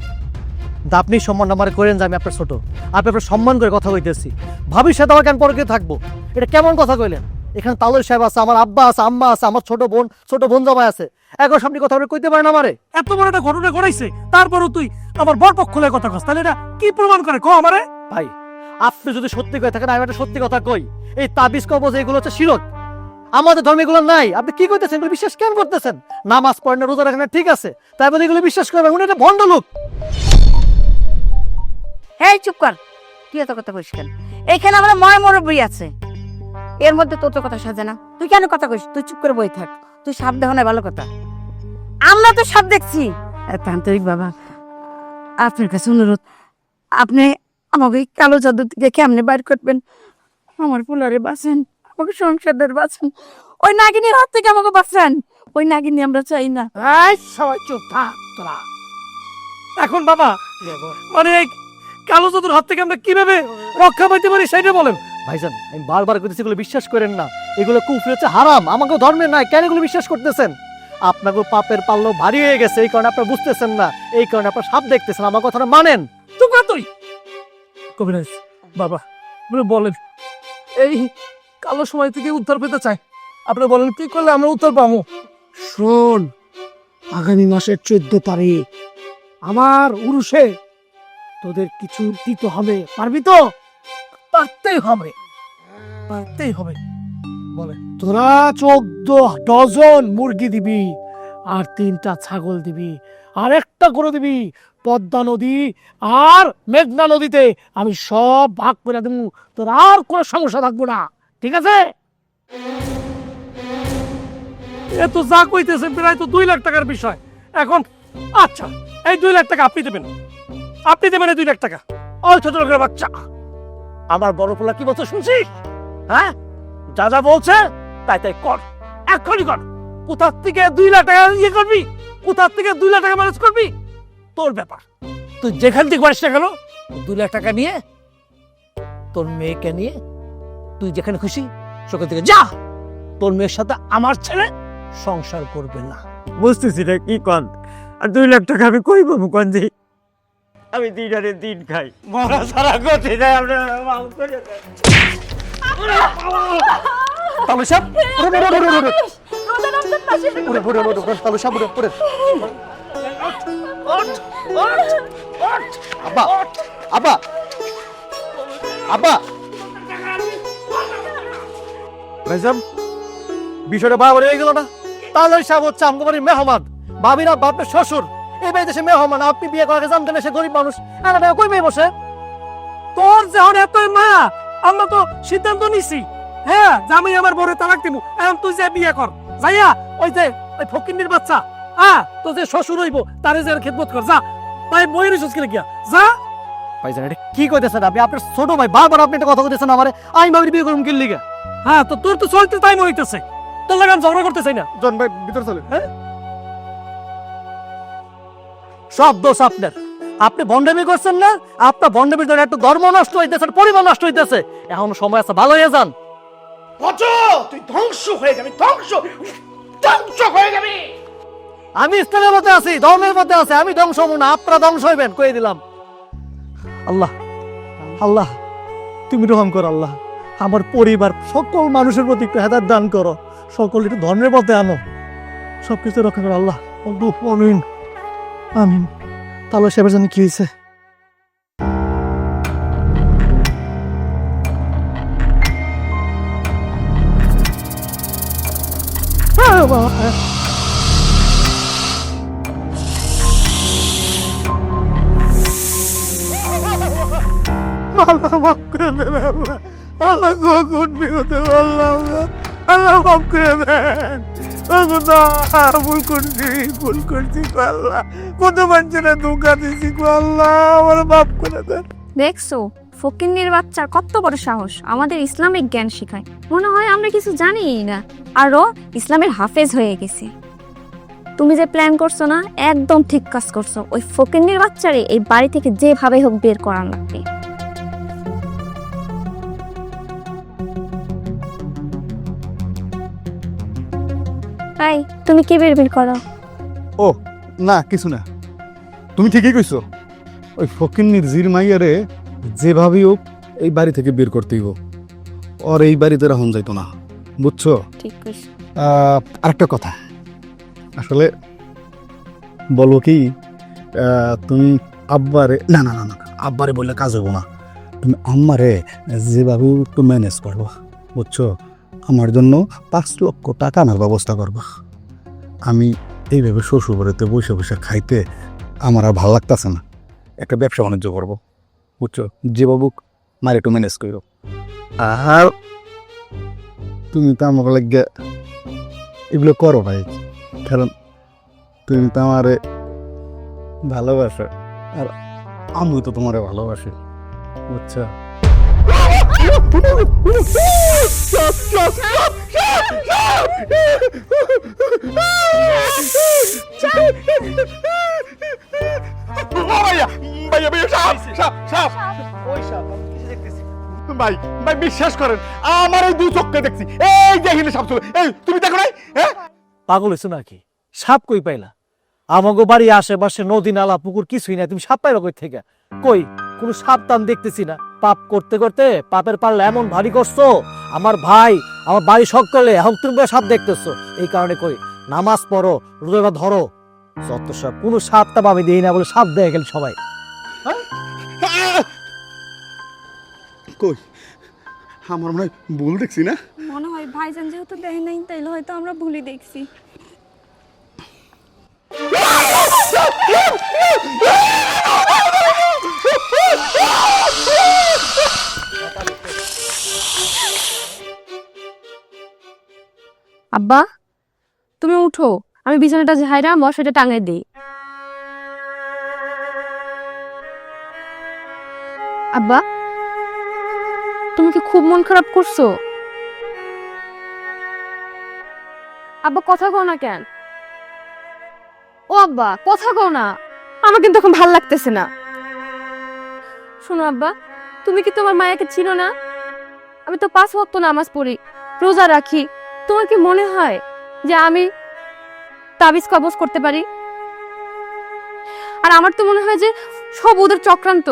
তা আপনি সম্মান আমার করেন যে আমি আপনার ছোট। আপনি আপনার সম্মান করে কথা কইতেছি। ভাবির সাথে আমার কেন পরকে থাকবো? এটা কেমন কথা কইলেন? এখানে তালুর সাহেব আছে, আমার আব্বা আছে, আম্মা আছে, আমার ছোট বোন জামাই আছে। এখন সামনে কথা বলে কইতে পারেন আমারে? এত বড় একটা ঘটনা ঘটাইছে, তারপরও তুই আমার বর পক্ষ লয়ে কথা কস, তাহলে এটা কি প্রমাণ করে কো আমারে? ভাই, আপনি যদি সত্যি কয়ে থাকেন, আমি একটা সত্যি কথা কই। এই তাবিজ কবজ এগুলো হচ্ছে শিরক। আমাদের ধর্মে এগুলো নাই। আপনি কি করতেছেন? এগুলো বিশ্বাস কেন করতেছেন? নামাজ পড়েন না, রোজা রাখেন না, ঠিক আছে, তাই বলে এগুলো বিশ্বাস করবেন? উনি একটা ভণ্ড লোক। হ্যাঁ, চুপ কর। তুই এত কথা কইস কেন? এইখানে আমরা ময় মুরব্বি আছে, এর মধ্যে তোর তো কথা সাজে না। তুই কেন কথা কইস? তুই চুপ করে বই থাক। তুই সাপ দেখো না, ভালো কথা। আমরা তো সাপ দেখছি। তান্ত্রিক বাবা, আপনার কাছে অনুরোধ, আপনি আমাকে এই কালো জাদু থেকে কেমনে বাইর করবেন? আমার পোলারে বাঁচান, আমাকে সংসারদের বাঁচান, ওই নাগিনীর হাত থেকে আমাকে বাঁচান। ওই নাগিনী আমরা চাই না। এই সবাই চুপ থাক তোরা। এখন বাবা, মানে এই কালো জাদুর হাত থেকে আমরা কিভাবে রক্ষা পাইতে পারি সেটা বলেন। ভাইজান, আমি বারবার কইতেছি এগুলো বিশ্বাস করেন না। এগুলো কুফরি হচ্ছে, হারাম। আমাকে ধর্মে নাই। কেন এগুলো বিশ্বাস করতেছেন? আপনাকে পাপের পাল্লো ভারী হয়ে গেছে, এই কারণে আপনারা বুঝতেছেন না, এই কারণে আপনারা সাপ দেখতেছেন। আমার কথাটা মানেন। চুপ কর তুই। কবিরাজ বাবা, আপনি বলেন, এই কালো সময় থেকে উত্তর পেতে চাই, আপনি বলেন কি করলে আমরা উত্তর পাবো? শোন, আগামী মাসের 14 তারিখ আমার উরুষে তোদের কিছু দিতে হবে। পারবি তো? পারতেই হবে, পারতেই হবে। বলে তোরা 14 ডজন মুরগি দিবি, আর 3টা ছাগল দিবি, আর একটা করে দিবি পদ্মা নদী আর মেঘনা নদীতে। আমি সব ভাগ করে দেবো, তোর আর কোনো সমস্যা থাকবো না, ঠিক আছে? এ তো যা কইতেছে প্রায় তো 2 লাখ টাকার বিষয়। এখন আচ্ছা, এই 2 লাখ টাকা আপনি দেবেন, আপনি দেবেন এই 2 লাখ টাকা। ওই ছোট লোকের বাচ্চা, আমার বড় পোলা কি বলছে শুনছিস? হ্যাঁ, যা যা বলছে তাই তাই কর, এক্ষুনি কর। কোথার থেকে 2 লাখ টাকা ইয়ে করবি? কোথার থেকে 2 লাখ টাকা ম্যানেজ করবি? তোর ব্যাপার। তুই যেখান থেকে পারিস না কেন, 2 লাখ টাকা নিয়ে তোর মেয়েকে নিয়ে তুই যেখানে খুশি সেখান থেকে যা। তোর মেয়ের সাথে আমার ছেলে সংসার করবে না। বুঝতেছি না কি কন। আর 2 লাখ টাকা আমি কই পাবো কন যে? আমি দিন দিন খাই, মরা সারা গতি যায়। আপনার মাফ করে দেন। তালু সাহেব, তালু সাহেব, আব্বা, আব্বা, আব্বা। ভাইজান, বিষয়টা বাড়াবাড়ি হয়ে গেল না? তালু সাহেব হচ্ছে আমগো বাড়ির মেহমান, ভাবিরা বাপের শ্বশুর, এই বাড়িতে সে মেহমান। আপনি বিয়ে করাকে জানতেন না, সে গরিব মানুষ, কই মেয়ে বসে? তোর যখন এত মায়া, আমরা তো সিদ্ধান্ত নিছি, হ্যাঁ, জামাই আমার বড় তালাক দিব। এখন তুই যে বিয়ে কর, যাইয়া ওই যে ওই ফকিন্নির বাচ্চা, তো যে শ্বশুর হইব তারে যে খেদমত কর, যা। তাই বই রিসোর্স করে গিয়া যা। ভাইজান, এটা কি কইতেছেন আপনি? আপনার ছোট ভাই, বারবার আপনি একটা কথা কইতেছেন আমারে, আমি ভাবির বিয়ে করুম কি লিগে? হ্যাঁ, তো তোর তো চলতে টাইম হইতেছে, তোর লাগে আমি ঝগড়া করতে চাই না। জন ভাই ভিতর চলে। হ্যাঁ, সব দোষ আপনার। আপনি ভণ্ডামি করছেন না? আপনার ভণ্ডামির দ্বারা একটু ধর্ম নষ্ট হইতেছে, পরিবার নষ্ট হইতেছে। এখন সময় আছে, ভালো হয়ে যান। তুই ধ্বংস হয়ে যাবি, ধ্বংস হয়ে যাবি। আমি ইসলামের মধ্যে আছি, ধর্মের মধ্যে আছি, আমি ধ্বংস হবো না, আপনারা ধ্বংস হইবেন, কয়ে দিলাম। আল্লাহ, আল্লাহ, তুমি রহম করো। আল্লাহ, আমার পরিবার সকল মানুষের প্রতি একটু হেদায়েত দান করো, সকল একটু ধর্মের মধ্যে আনো, সবকিছু রক্ষা করো আল্লাহ। আমিন, আমিন। তাহলে সেবার জানি কি হয়েছে? আল্লাহ মাফ করে দেন আল্লাহ। আল্লাহ কখন বিপদে বললাম না, আল্লাহ মাফ করে দেন। না ভুল করছি গো আল্লাহ, কত মানুষের ধোকা দিছি গো আল্লাহ, আমার মাফ করে দেন। দেখছো ফকিন্নির বাচ্চার কত বড় সাহস, আমাদের ইসলামিক জ্ঞান শেখায়। মনে হয় আমরা কিছু জানিই না, আরও ইসলামের হাফেজ হয়ে গেছি। তুমি যে প্ল্যান করছো না, একদম ঠিক কাজ করছো। ওই ফকিন্নির বাচ্চারে এই বাড়ি থেকে যেভাবে হোক বের করার লাগবে। তাই তুমি কি বের করো? ও না, কিছু না, তুমি ঠিকই কইছো। ওই ফকিন্নির জির মাইয়ারে যেভাবেই হোক এই বাড়ি থেকে বের করতেই হোক, ওর এই বাড়িতে রাখুন যাইতো না, বুঝছো? ঠিক কইছো। আরেকটা কথা, আসলে বলবো কি, তুমি আব্বারে না না না না আব্বারে বললে কাজ হবো না, তুমি আম্মারে যেভাবে একটু ম্যানেজ করবো, বুঝছো? আমার জন্য 5 লক্ষ টাকা আনার ব্যবস্থা করবো। আমি এইভাবে শ্বশুর বাড়িতে বসে বসে খাইতে আমার আর ভালো লাগতেছে না, একটা ব্যবসা বাণিজ্য করবো, বুঝছো? যেভাবে মার একটু ম্যানেজ করো। আর তুমি তো আমার লাগে এগুলো করো ভাই, কারণ তুমি তো আমারে ভালোবাসো আর আমি তো তোমারে ভালোবাসি, বুঝছো? ভাই ভাই বিশ্বাস করেন, আমার ওই 2 চোখে দেখছি, এই যে এখানে সাপ চলে, এই তুমি দেখো নাই? হ্যাঁ, পাগল হয়েছো নাকি? সাপ কই পাইলা? আমাগো বাড়ি আশেপাশে নদী নালা পুকুর কিছুই নাই, তুমি সাপ পাইলা কই থেকে? কই কোনো সাপ টান দেখতেছি না। পাপ করতে করতে পাপের পাল্লা এমন ভারী করছো, আমার ভাই আমার বাড়ি সকলে এখন তুমি সাপ দেখতেছো। এই কারণে কই নামাজ পড়ো, রোজা ধরো, যত সব কোনো সাপ টাপ আমি দিই না বলে সাপ দেখে গেল সবাই। কই আমার মনে হয় ভুল দেখছি না? মনে হয় ভাইজান যেহেতু দেখে নাই, তাইলে হয়তো আমরা ভুলই দেখছি। আব্বা তুমি উঠো, আমি বিছানাটা ঝাইরা মশারিটা টাঙাই দিই। আব্বা তুমি কি খুব মন খারাপ করছো? আব্বা কথা কও না কেন? ও আব্বা কথা কও না, আমার কিন্তু এখন ভাল লাগতেছে না। শোনো আব্বা, তুমি কি তোমার মায়াকে চিনো না? আমি তো 5 ওয়াক্ত নামাজ পড়ি, রোজা রাখি। তোমার কি মনে হয় যে আমি তাবিজ কবজ করতে পারি? আর আমার তো মনে হয় যে সব ওদের চক্রান্ত,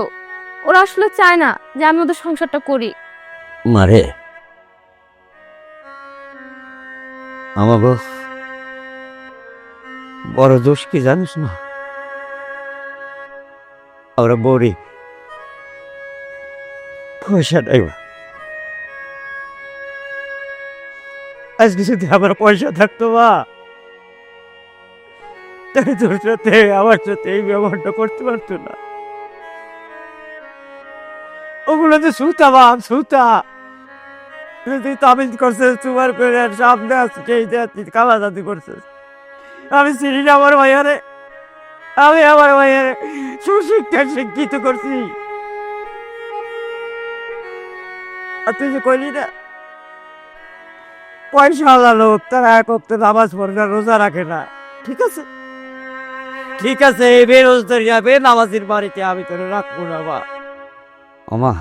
ওরা আসলে চায় না যে আমি ওদের সংসারটা করি। মারে আমাগো বড় দোষ কি জানিস না? আমরা বড়ি পয়সা নাই। আজকে যদি আমার পয়সা থাকতো মা, তাই তোর সাথে আমার সাথে এই ব্যবহারটা করতে পারতো না। ওগুলো তো সুতা বাপ সুতা, তুই তাবিজ করছিস, তোমার সামনে আসছে কালা জাতি করছিস। আমি চিনি না আমার ভাইয়ারে, আমি আমার ভাইয়ারে সুশিক্ষা শিক্ষিত করছি। আর তুই যে কইলি না পয়সা লোক, তারা এক ওয়াক্ত নামাজ পড়ে না, রোজা রাখে না। ঠিক আছে ঠিক আছে, এই বেরোজগারি নামাজির বাড়িতে আমি তোর রাখবো না বা। আমা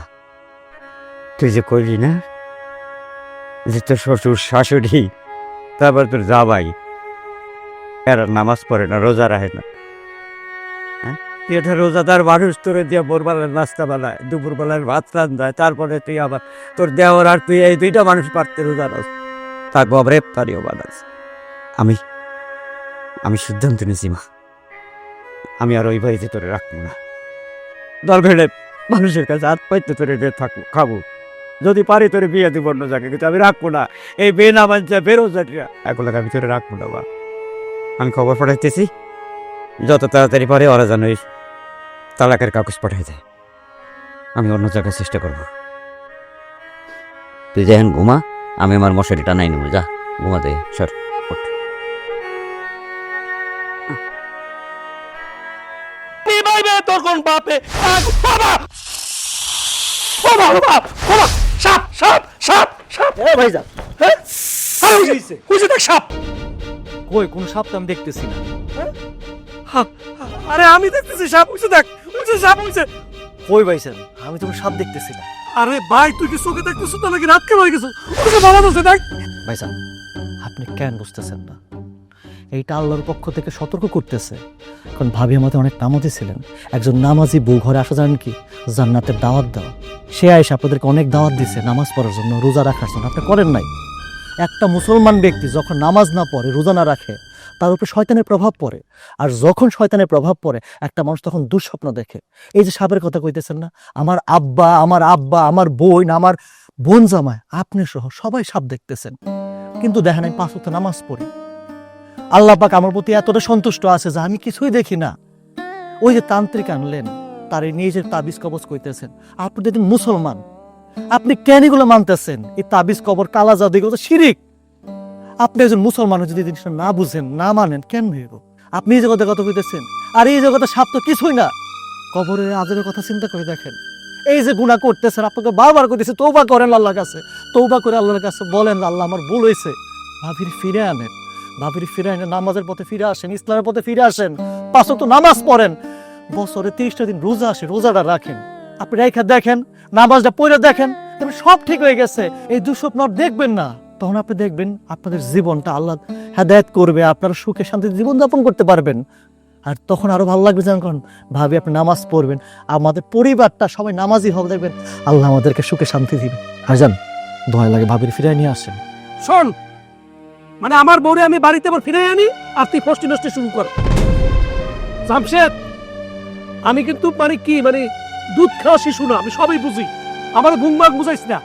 তুই যে কইলি না যে তোর শ্বশুর শাশুড়ি তারপর তোর জামাই এরা নামাজ পড়ে না, রোজা রাখে না, তুই এটা রোজাদার মানুষ, তোরে দিয়ে ভোরবেলার নাস্তা বানায়, দুপুরবেলার ভাত রান্ধায়, তারপরে তুই আবার তোর দেওয়ার আর তুই এই 2টা মানুষ পারতে রোজা রাখ, তারপর আবার ইফতারিও বানাস। আমি সিদ্ধান্ত নিয়েছি মা, আমি আর ওই বাড়িতে তোরে রাখবো না। দরকার মানুষের কাছে হাত পাইতে তোরে থাকবো, খাবো, যদি পারি তোরে বিয়ে দিব অন্য জায়গায়, কিন্তু আমি রাখবো না। এই বে না মানছে বেরোজাটিয়া এখন আমি তোরে রাখবো না। বা আমি খবর পাঠাইতেছি, যত তাড়াতাড়ি পারে ওরা যেন এই তালাকের কাগজ পাঠাই দেয়। আমি অন্য জায়গায় চেষ্টা করব। তুই যেন ঘুমা, আমি আমার মশারিটা নাই নেবো। যা ঘুমা দে, সর ওঠ। তখন বাপে বাবা বাবা বাবা বাবা সাপ সাপ সাপ সাপ ভাইজান হ্যাঁ বুঝে দেখ সাপ কই কোন সাপ তো আমি দেখতেছি না। আরে আমি দেখতেছি সাপ বুঝে দেখ বুঝে সাপ বুঝে কই ভাইজান আমি তো কোনো সাপ দেখতেছি না। আরে ভাই তুই কি চোখে দেখতেছিস তো নাকি রাত কে হয়ে গেছিস বুঝে বাবা বলছে দেখ ভাইজান আপনি কেন বুঝতেছেন না? এইটা আল্লাহর পক্ষ থেকে সতর্ক করতেছে। কারণ ভাবি আমাদের অনেক নামাজি ছিলেন। একজন নামাজি বউ ঘরে আসা জানেন কি জান্নাতের দাওয়াত দাও। সে আয়েশা আপনাদেরকে অনেক দাওয়াত দিছে নামাজ পড়ার জন্য, রোজা রাখার জন্য, আপনি করেন নাই। একটা মুসলমান ব্যক্তি যখন নামাজ না পড়ে, রোজা না রাখে, তার উপরে শয়তানের প্রভাব পড়ে। আর যখন শয়তানের প্রভাব পড়ে একটা মানুষ তখন দুঃস্বপ্ন দেখে। এই যে সাপের কথা কইতেছেন না, আমার আব্বা আমার বোন, আমার বোন জামাই, আপনি সহ সবাই সাপ দেখতেছেন, কিন্তু দেখেন আমি 5 ওয়াক্ত নামাজ পড়ি। আল্লাহ পাক আমার প্রতি এতটা সন্তুষ্ট আছে যে আমি কিছুই দেখি না। ওই যে তান্ত্রিক আনলেন, তার নিজের তাবিজ কবজ কইতেছেন। আপনি যদি মুসলমান, আপনি কেন এগুলো মানতেছেন? এই তাবিজ কবর কালা জাদু এগুলো তো শিরিক। আপনি একজন মুসলমান যদি জিনিসটা না বুঝেন না মানেন কেন ভেবো? আপনি এই জগতের কথা কইতেছেন, আর এই জগতে সাপ তো কিছুই না। কবরের আজবের কথা চিন্তা করে দেখেন। এই যে গুনাহ করতেছেন, আপনাকে বারবার করতেছে, তওবা করেন আল্লাহর কাছে, তওবা করে আল্লাহর কাছে বলেন আল্লাহ আমার ভুল হয়েছে। ভাবির ফিরে আনেন, ভাবির ফিরে আনেন, নামাজের পথে ফিরে আসেন, ইসলামের পথে ফিরে আসেন, 5 ওয়াক্ত নামাজ পড়েন, বছরে 30টা দিন রোজা আসে, রোজাটা রাখেন। আপনি রেখা দেখেন, নামাজটা পড়ে দেখেন, তবে সব ঠিক হয়ে গেছে। এই দুঃস্বপ্ন আর দেখবেন না। তখন আপনি দেখবেন আপনাদের জীবনটা আল্লাহ হেদায়েত করবে, আপনারা সুখে শান্তিতে জীবনযাপন করতে পারবেন। আর তখন আরো ভালো লাগবে যখন ভাবি আপনি নামাজ পড়বেন, আমাদের পরিবারটা সবাই নামাজি হবে, দেখবেন আল্লাহ আমাদেরকে সুখে শান্তি দিবে। আর জান দয়া লাগে ভাবির ফিরাই নিয়ে আসেন। শোন, মানে আমার বউরে আমি বাড়িতে আবার ফিরে আনি আর তুই ফষ্টি নষ্টি শুরু কর। জামশেদ, আমি কিন্তু মানে কি মানে দুধ খাওয়া শিশু না, আমি সবই বুঝি। আমার বুংবাগ বুঝাইস না।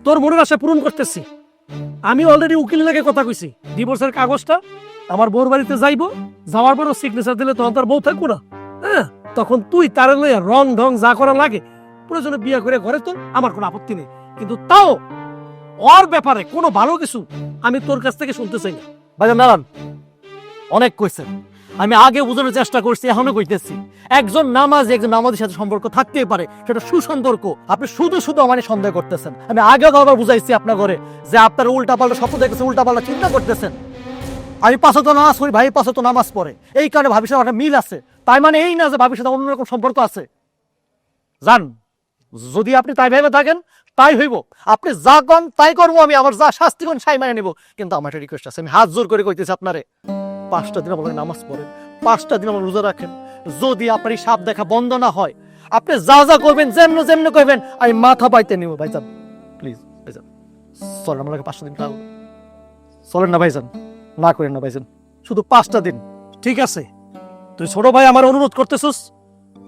তোর মনের আশা পূরণ করতেছি। আমি অলরেডি উকিল লাগে কথা কইছি, ডিভোর্সের কাগজটা আমার বউর বাড়িতে যাইবো, যাওয়ার পরও সিগনেচার দিলে তখন তার বউ থাকবো না। হ্যাঁ, তখন তুই তার লইয়া রং ঢং যা করা লাগে প্রয়োজনে বিয়ে করে ঘরে তোর, আমার কোনো আপত্তি নেই। কিন্তু তাও ওর ব্যাপারে কোনো ভালো কিছু আমি তোর কাছ থেকে শুনতে চাই না। ভাইজান দাঁড়ান, অনেক কইছেন, আমি আগে বোঝানোর চেষ্টা করছি, এখনো কইতেছি। একজন নামাজি একজন নামাজের সাথে সম্পর্ক থাকতেই পারে, সেটা সুসম্পর্ক। আপনি শুধু শুধু আমার সন্দেহ করতেছেন। আমি আগেও আবার বুঝাইছি আপনার ঘরে যে আপনার উল্টাপাল্টা স্বপ্ন দেখতেছেন, উল্টাপাল্টা চিন্তা করতেছেন। আমি 5 ওয়াক্ত নামাজ পড়ি, ভাই 5 ওয়াক্ত নামাজ পড়ে, এই কারণে ভাবির সাথে একটা মিল আছে। তাই মানে এই না যে ভাবির সাথে অন্যরকম সম্পর্ক আছে। জান, যদি আপনি তাই ভেবে থাকেন তাই হইব, আপনি যা কন তাই করবো, আমি আমার যা শাস্তি কোন সাই মানে নেব। কিন্তু আমার একটা রিকোয়েস্ট আছে, আমি হাত জোর করে কইতেছি আপনারে, 5টা দিন আপনাকে নামাজ পড়েন, 5টা দিন আমার রোজা রাখেন। যদি আপনার এই সাপ দেখা বন্ধ না হয়, আপনি যা যা করবেন, যেমন যেমন করবেন, আমি মাথা পাইতে নিব। ভাইজান প্লিজ, ভাইজান চলেন, আমার 5টা দিন চলেন না ভাইজান, না করেন না ভাইজান, শুধু 5টা দিন। ঠিক আছে, তুই ছোট ভাই আমার অনুরোধ করতেছিস,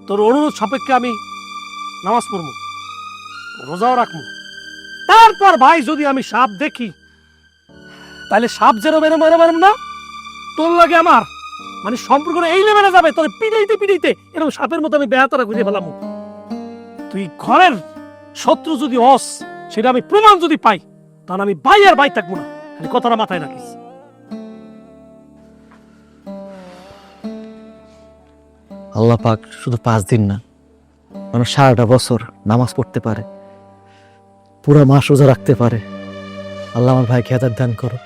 তোর অনুরোধ সাপেক্ষে আমি নামাজ পড়বো, রোজাও রাখবো। তারপর ভাই যদি আমি সাপ দেখি, তাহলে সাপ যেরম এরম এরম এরম না, তোর লাগে আমার মানে সম্পর্ক এই লেভেলে যাবে, তোর পিড়াইতে পিড়াইতে এরকম সাপের মতো আমি বেহাতারা ঘুরে ফেলাম। তুই ঘরের শত্রু যদি হস, সেটা আমি প্রমাণ যদি পাই, তাহলে আমি ভাই আর ভাই থাকবো না। খালি কথাটা মাথায় রাখিস। আল্লাহ পাক শুধু 5 দিন না, মানুষ সারাটা বছর নামাজ পড়তে পারে, পুরো মাস রোজা রাখতে পারে। আল্লাহ আমার ভাইকে হেদায়েত দান করো,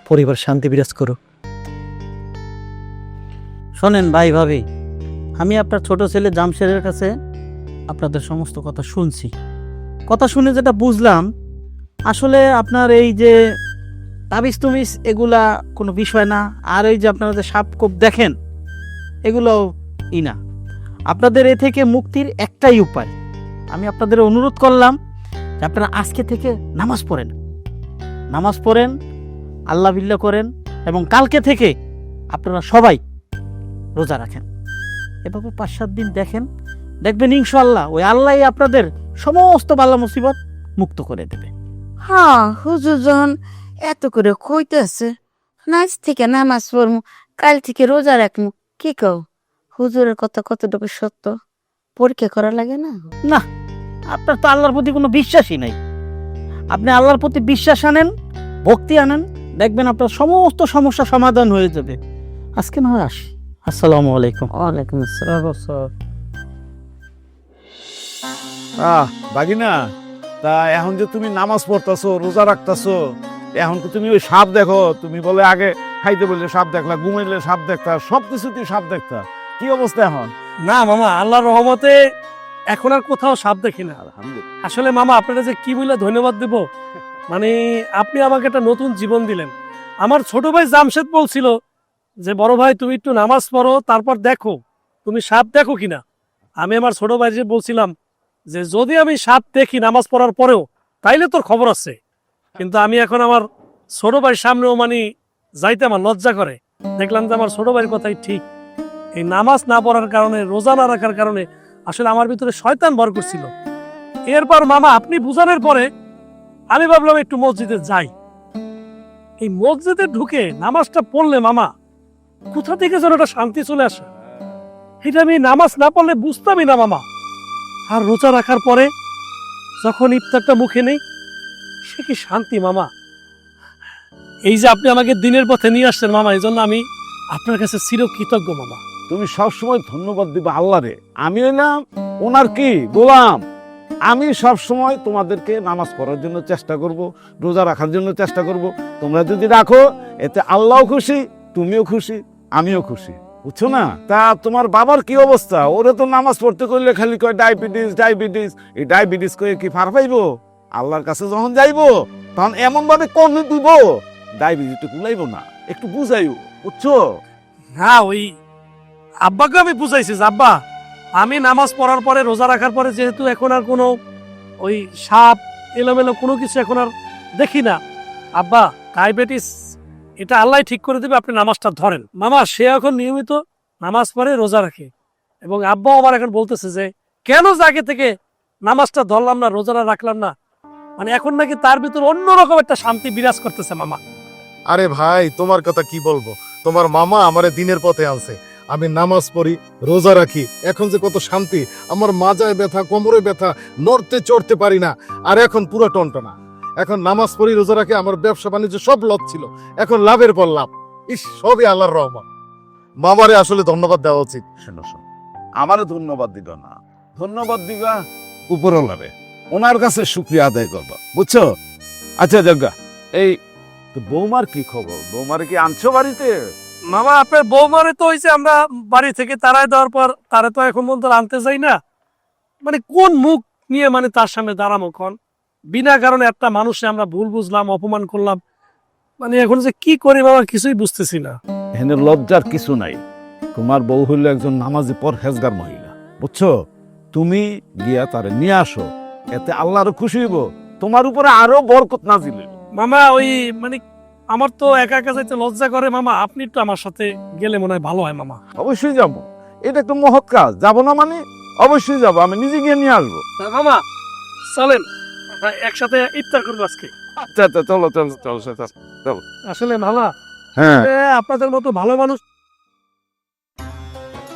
পরিবার শান্তি বিরাজ করো। শোনেন ভাই ভাবি, আমি আপনার ছোট ছেলে জামশেদের কাছে আপনাদের সমস্ত কথা শুনছি। কথা শুনে যেটা বুঝলাম, আসলে আপনার এই যে তাবিজ তুমিজ এগুলা কোনো বিষয় না, আর এই যে আপনারা যে সাপ কোপ দেখেন এগুলো না। আপনাদের এ থেকে মুক্তির একটাই উপায়, আমি আপনাদের অনুরোধ করলাম যে আপনারা আজকে থেকে নামাজ পড়েন, নামাজ পড়েন, আল্লাহ বিল্লাহ করেন, এবং কালকে থেকে আপনারা সবাই রোজা রাখেন। এভাবে 5-7 দিন দেখেন, দেখবেন ইনশাআল্লাহ ওই আল্লাহই আপনাদের সমস্ত বালা মুসিবত মুক্ত করে দেবে। হ্যাঁ, হুজুর যখন এত করে কইতেছে, নাচ থেকে নামাজ পড়মু, কাল থেকে রোজা রাখমু, কি কও? হুজুরের কথা কতটুকু সত্য পরীক্ষা করা লাগে না? না, আপনার তো আল্লাহর প্রতি কোনো বিশ্বাসই নাই। আপনি আল্লাহর প্রতি বিশ্বাস আনেন, ভক্তি আনেন, দেখবেন আপনার সমস্ত সমস্যা সমাধান হয়ে যাবে। আজকে না হয় আসি। আসসালামু আলাইকুম। ওয়ালাইকুম আসসালাম। বাগিনা, তা এখন যে তুমি নামাজ পড়তাছো, রোজা রাখতাছো, এখন কি তুমি ওই সাপ দেখো? তুমি বলে আগে খাইতে বললে সাপ দেখলা, ঘুমাইলে সাপ দেখতা, সবকিছুতেই সাপ দেখতা, কি অবস্থা এখন? না মামা, আল্লাহর রহমতে এখন আর কোথাও সাপ দেখি না। আলহামদুলিল্লাহ। আসলে মামা আপনারা যে কি বলে ধন্যবাদ দেব, মানে আপনি আমাকে একটা নতুন জীবন দিলেন। আমার ছোট ভাই জামশেদ বলছিল যে বড় ভাই তুমি একটু নামাজ পড়ো, তারপর দেখো তুমি সাপ দেখো কিনা। আমি আমার ছোট ভাইকে বলছিলাম যে যদি আমি সাপ দেখি নামাজ পড়ার পরেও তাইলে তোর খবর আছে, কিন্তু আমি এখন আমার ছোট ভাইয়ের সামনেও মানে যাইতে আমার লজ্জা করে। দেখলাম যে আমার ছোট ভাইয়ের কথাই ঠিক, এই নামাজ না পড়ার কারণে, রোজা না রাখার কারণে আসলে আমার ভিতরে শয়তান ভর করছিল। এরপর মামা আপনি বুঝানোর পরে আমি ভাবলাম একটু মসজিদে যাই। এই মসজিদে ঢুকে নামাজটা পড়লে মামা কোথা থেকে যেন একটা শান্তি চলে আসে, এটা আমি নামাজ না পড়লে বুঝতামই না মামা। আর রোজা রাখার পরে যখন ইফতারটা মুখে নেই, সে কি শান্তি মামা। এই যে আপনি আমাকে দিনের পথে নিয়ে আসছেন মামা, এই জন্য আমি আপনার কাছে চিরকৃতজ্ঞ মামা। তুমি সবসময় ধন্যবাদ দিবে আল্লাহরে। আমি হইলাম ওনার কি গোলাম। আমি সবসময় তোমাদেরকে নামাজ পড়ার জন্য চেষ্টা করব, রোজা রাখার জন্য চেষ্টা করব। তোমরা যদি রাখো, এতে আল্লাহও খুশি, তুমিও খুশি, আমিও খুশি, বুঝছো না? তা তোমার বাবার কি অবস্থা? ওরে তো নামাজ পড়তে করলে খালি কয় ডায়াবেটিস ডায়াবেটিস। এই ডায়াবেটিস কয়ে কি ফার পাইবো? আল্লাহর কাছে যখন যাইবো তখন এমন ভাবে কর্ণ দিব, ডায়াবেটিসটা কুলাইবো না। একটু বুঝাইও, বুঝছো? হ্যাঁ, ওই আব্বাকে আমি বুঝাইছি যে আব্বা আমি নামাজ পড়ার পরে, রোজা রাখার পরে যেহেতু এখন আর কোনো ওই সাপ এলোমেলো কোনো কিছু এখন আর দেখি না, আব্বা ডায়াবেটিস এটা আল্লাহ ঠিক করে দেবে, আপনি নামাজটা ধরেন। মামা সে এখন নিয়মিত নামাজ পড়ে, রোজা রাখে, এবং আব্বাও আমার এখন বলতেছে যে কেন আগে থেকে নামাজটা ধরলাম না, রোজাটা রাখলাম না, মানে এখন নাকি তার ভিতর অন্যরকম একটা শান্তি বিরাজ করতেছে মামা। আরে ভাই, তোমার কথা কি বলবো, তোমার মামা আমারে দিনের পথে আনছে। আমি নামাজ পড়ি, রোজা রাখি, এখন যে কত শান্তি। আমার মাজায় ব্যথা, কোমরে ব্যথা, নড়তে চড়তে পারি না, আর এখন পুরো টনটনা। এখন নামাজ পড়ি, রোজা রাখি, আমার ব্যবসা বাণিজ্য সব লস ছিল, এখন লাভের পর লাভ। ইস, সবই আল্লাহর রহমান। মামারে আসলে ধন্যবাদ দেওয়া উচিত। শোনো শোনো, আমারও ধন্যবাদ দিবা না, ধন্যবাদ দিবা উপরওয়ালারে, ওনার কাছে শুকরিয়া আদায় করবা, বুঝছো? আচ্ছা যজ্ঞা, এই তো বৌমার কি খবর? বৌমার কি আনছো বাড়িতে? মামা আপনার বৌমারে তো হয়েছে আমরা বাড়ি থেকে তাড়ায় দেওয়ার পর তারে তো এখন পর্যন্ত আনতে যাই না। মানে কোন মুখ নিয়ে মানে তার সামনে দাঁড়ামো কন? বিনা কারণে একটা মানুষে আমরা ভুল বুঝলাম, অপমান করলাম, মানে এখন যে কি করি মামা কিছুই বুঝতেছি না। এখানে লজ্জার কিছু নাই। তোমার বউ হইলো একজন নামাজি পরহেজগার মহিলা, বুঝছো? তুমি গিয়া তারে নিয়ে আসো, এতে আল্লাহরও খুশি হইব, তোমার উপরে আরো বরকত নাজিল হইব। মামা ওই মানে আমার তো একা একা যাইতে লজ্জা করে মামা, আপনি একটু আমার সাথে গেলে মনে হয় ভালো হয় মামা। অবশ্যই যাবো, এটা একটা মহৎ কাজ। যাবো না মানে? অবশ্যই যাবো, আমি নিজে গিয়ে নিয়ে আসবো। মামা চলেন আমরা একসাথে ইফতার করবো আজকে। আচ্ছা আচ্ছা, চলো চলো চলো চলো। আসলে মামা হ্যাঁ, আপনাদের মতো ভালো মানুষ।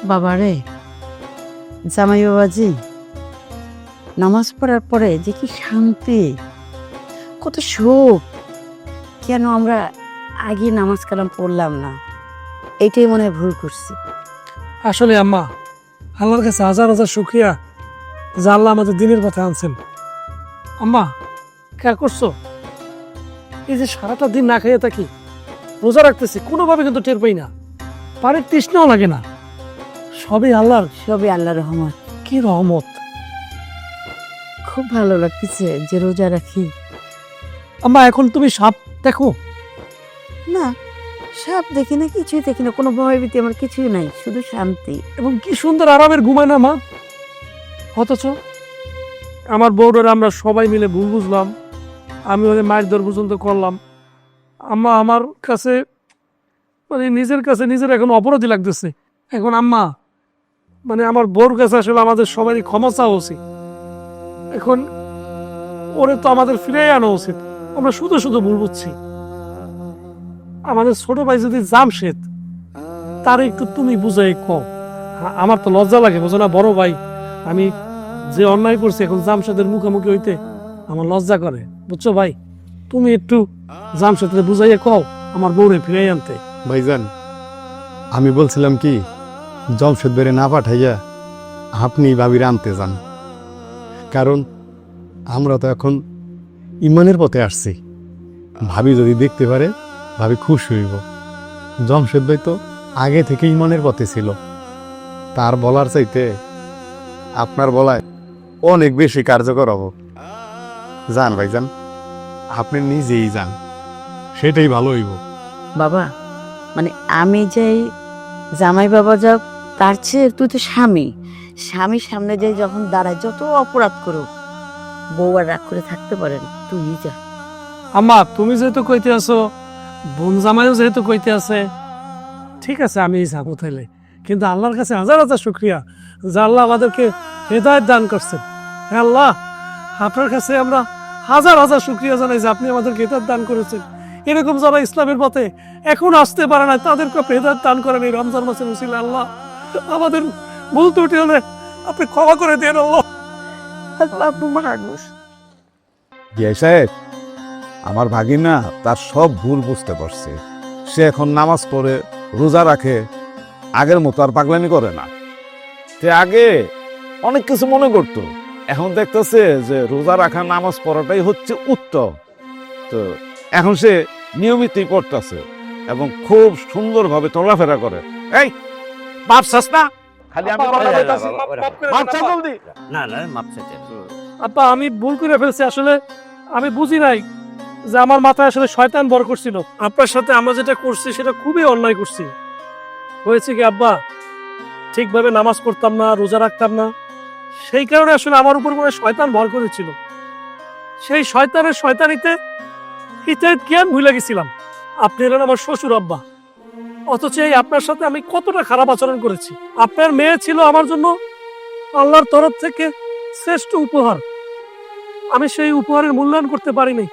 বাবারে, জামাই বাবাজি, নামাজ পড়ার পরে যে কি শান্তি, কত সুখ। কেন আমরা আগে নামাজ কালাম পড়লাম না? এইটাই মনে হয় ভুল করছি। আসলে আম্মা আল্লাহর কাছে হাজার হাজার শুকরিয়া যে আল্লাহ আমাদের দিনের পথে আনছেন। আম্মা খেয়াল করছো, এই যে সারাটা দিন না খাইয়ে থাকি, রোজা রাখতেছি, কোনোভাবে কিন্তু টের পাই না, পানির তৃষ্ণাও লাগে না। সবই আল্লাহর, সবই আল্লাহ রহমত। কি রহমত। খুব ভালো লাগতেছে যে রোজা রাখি। আম্মা এখন তুমি সাপ দেখো? না, সব দেখি না, কিছুই দেখি না, কোনো ভয় ভীতি আমার কিছুই নাই, শুধু শান্তি। এবং কি সুন্দর আরামের ঘুমায় না মা। অথচ আমার বউডার আমরা সবাই মিলে ভুল বুঝলাম, আমি ওদের মায়ের দর পর্যন্ত করলাম। আম্মা আমার কাছে মানে নিজের কাছে নিজের এখন অপরাধী লাগতেছে। এখন আম্মা মানে আমার বউর কাছে আসলে আমাদের সবারই ক্ষমা চাওয়া উচিত। এখন ওরে তো আমাদের ফিরে আনা উচিত। আমরা শুধু শুধু ভুল বুঝছি। আমাদের ছোট ভাই যদি জামশেদ, তার একটু তুমি বুঝাই কও। আমার তো লজ্জা লাগে, বুঝো না বড় ভাই, আমি যে অন্যায় করছি এখন জামশেদের মুখোমুখি হইতে আমার লজ্জা করে, বুঝছো ভাই? তুমি একটু জামশেদকে বুঝাইয়ে কও আমার বউরে ফিরে আনতে। ভাইজান, আমি বলছিলাম কি, জমশেদ বেড়ে না পাঠাইয়া আপনি ভাবিরে আনতে যান, কারণ আমরা তো এখন ইমানের পথে আসছি। ভাবি যদি দেখতে পারে, ভাবি খুশি হইব। জমশেদ ভাই তো আগে থেকে ইমানের পথে ছিল, তার বলার চাইতে আপনার বলায় অনেক বেশি কার্যকর হব। যান ভাইজান, আপনি নিজেই যান, সেটাই ভালো হইব। বাবা, মানে আমি যাই, জামাই বাবা যাও, তার চেয়ে তুই তো স্বামী, স্বামীর সামনে যাই যখন দাঁড়ায়, যত অপরাধ করো বউ আর রাগ করে থাকতে পারেন, তুই যা। আম্মা, তুমি যেহেতু কইতে আছো, বোন জামাইও যেহেতু কইতে আছে, ঠিক আছে আমি যাবো তাইলে। কিন্তু আল্লাহর কাছে হাজার হাজার শুকরিয়া যে আল্লাহ আমাদেরকে হেদায়েত দান করছেন। হ্যাঁ আল্লাহ, আপনার কাছে আমরা হাজার হাজার শুকরিয়া জানাই যে আপনি আমাদেরকে হেদায়েত দান করেছেন। এরকম যারা ইসলামের পথে এখন আসতে পারে না, তাদেরকে আপনি হেদায়েত দান করেন এই রমজান মাসের উসিলা। আল্লাহ, আমাদের ভুল ত্রুটি হলে আপনি ক্ষমা করে দেন আল্লাহ। জিয়া সাহেব, আমার ভাগিনা তার সব ভুল বুঝতে পারছে। সে এখন নামাজ পড়ে, রোজা রাখে, আগের মতো আর পাগলামি করে না। সে আগে অনেক কিছু মনে করত, এখন দেখতেছে যে রোজা রাখা, নামাজ পড়াটাই হচ্ছে উত্তম। তো এখন সে নিয়মিতই পড়তেছে এবং খুব সুন্দরভাবে চলাফেরা করে। এই বাপ চাস না, খালি আমি কথা বলতাছি, বাপ চা জলদি। না না, মাপ চাইতে। আপা, আমি ভুল করে ফেলছি। আসলে আমি বুঝি নাই যে আমার মাথায় আসলে শয়তান বর করছিল। আপনার সাথে আমরা যেটা করছি সেটা খুবই অন্যায় করছি। হয়েছে কি আব্বা, ঠিকভাবে নামাজ পড়তাম না, রোজা রাখতাম না, সেই কারণে আসলে আমার উপর মনে হয় শয়তান ভর করেছিল। সেই শয়তানের শয়তানিতে হিতাহিত জ্ঞান ভুলে গেছিলাম। আপনি হলেন আমার শ্বশুর আব্বা, অথচ এই আপনার সাথে আমি কতটা খারাপ আচরণ করেছি। আপনার মেয়ে ছিল আমার জন্য আল্লাহর তরফ থেকে শ্রেষ্ঠ উপহার। আমি সেই উপহারের মূল্যায়ন করতে পারিনি।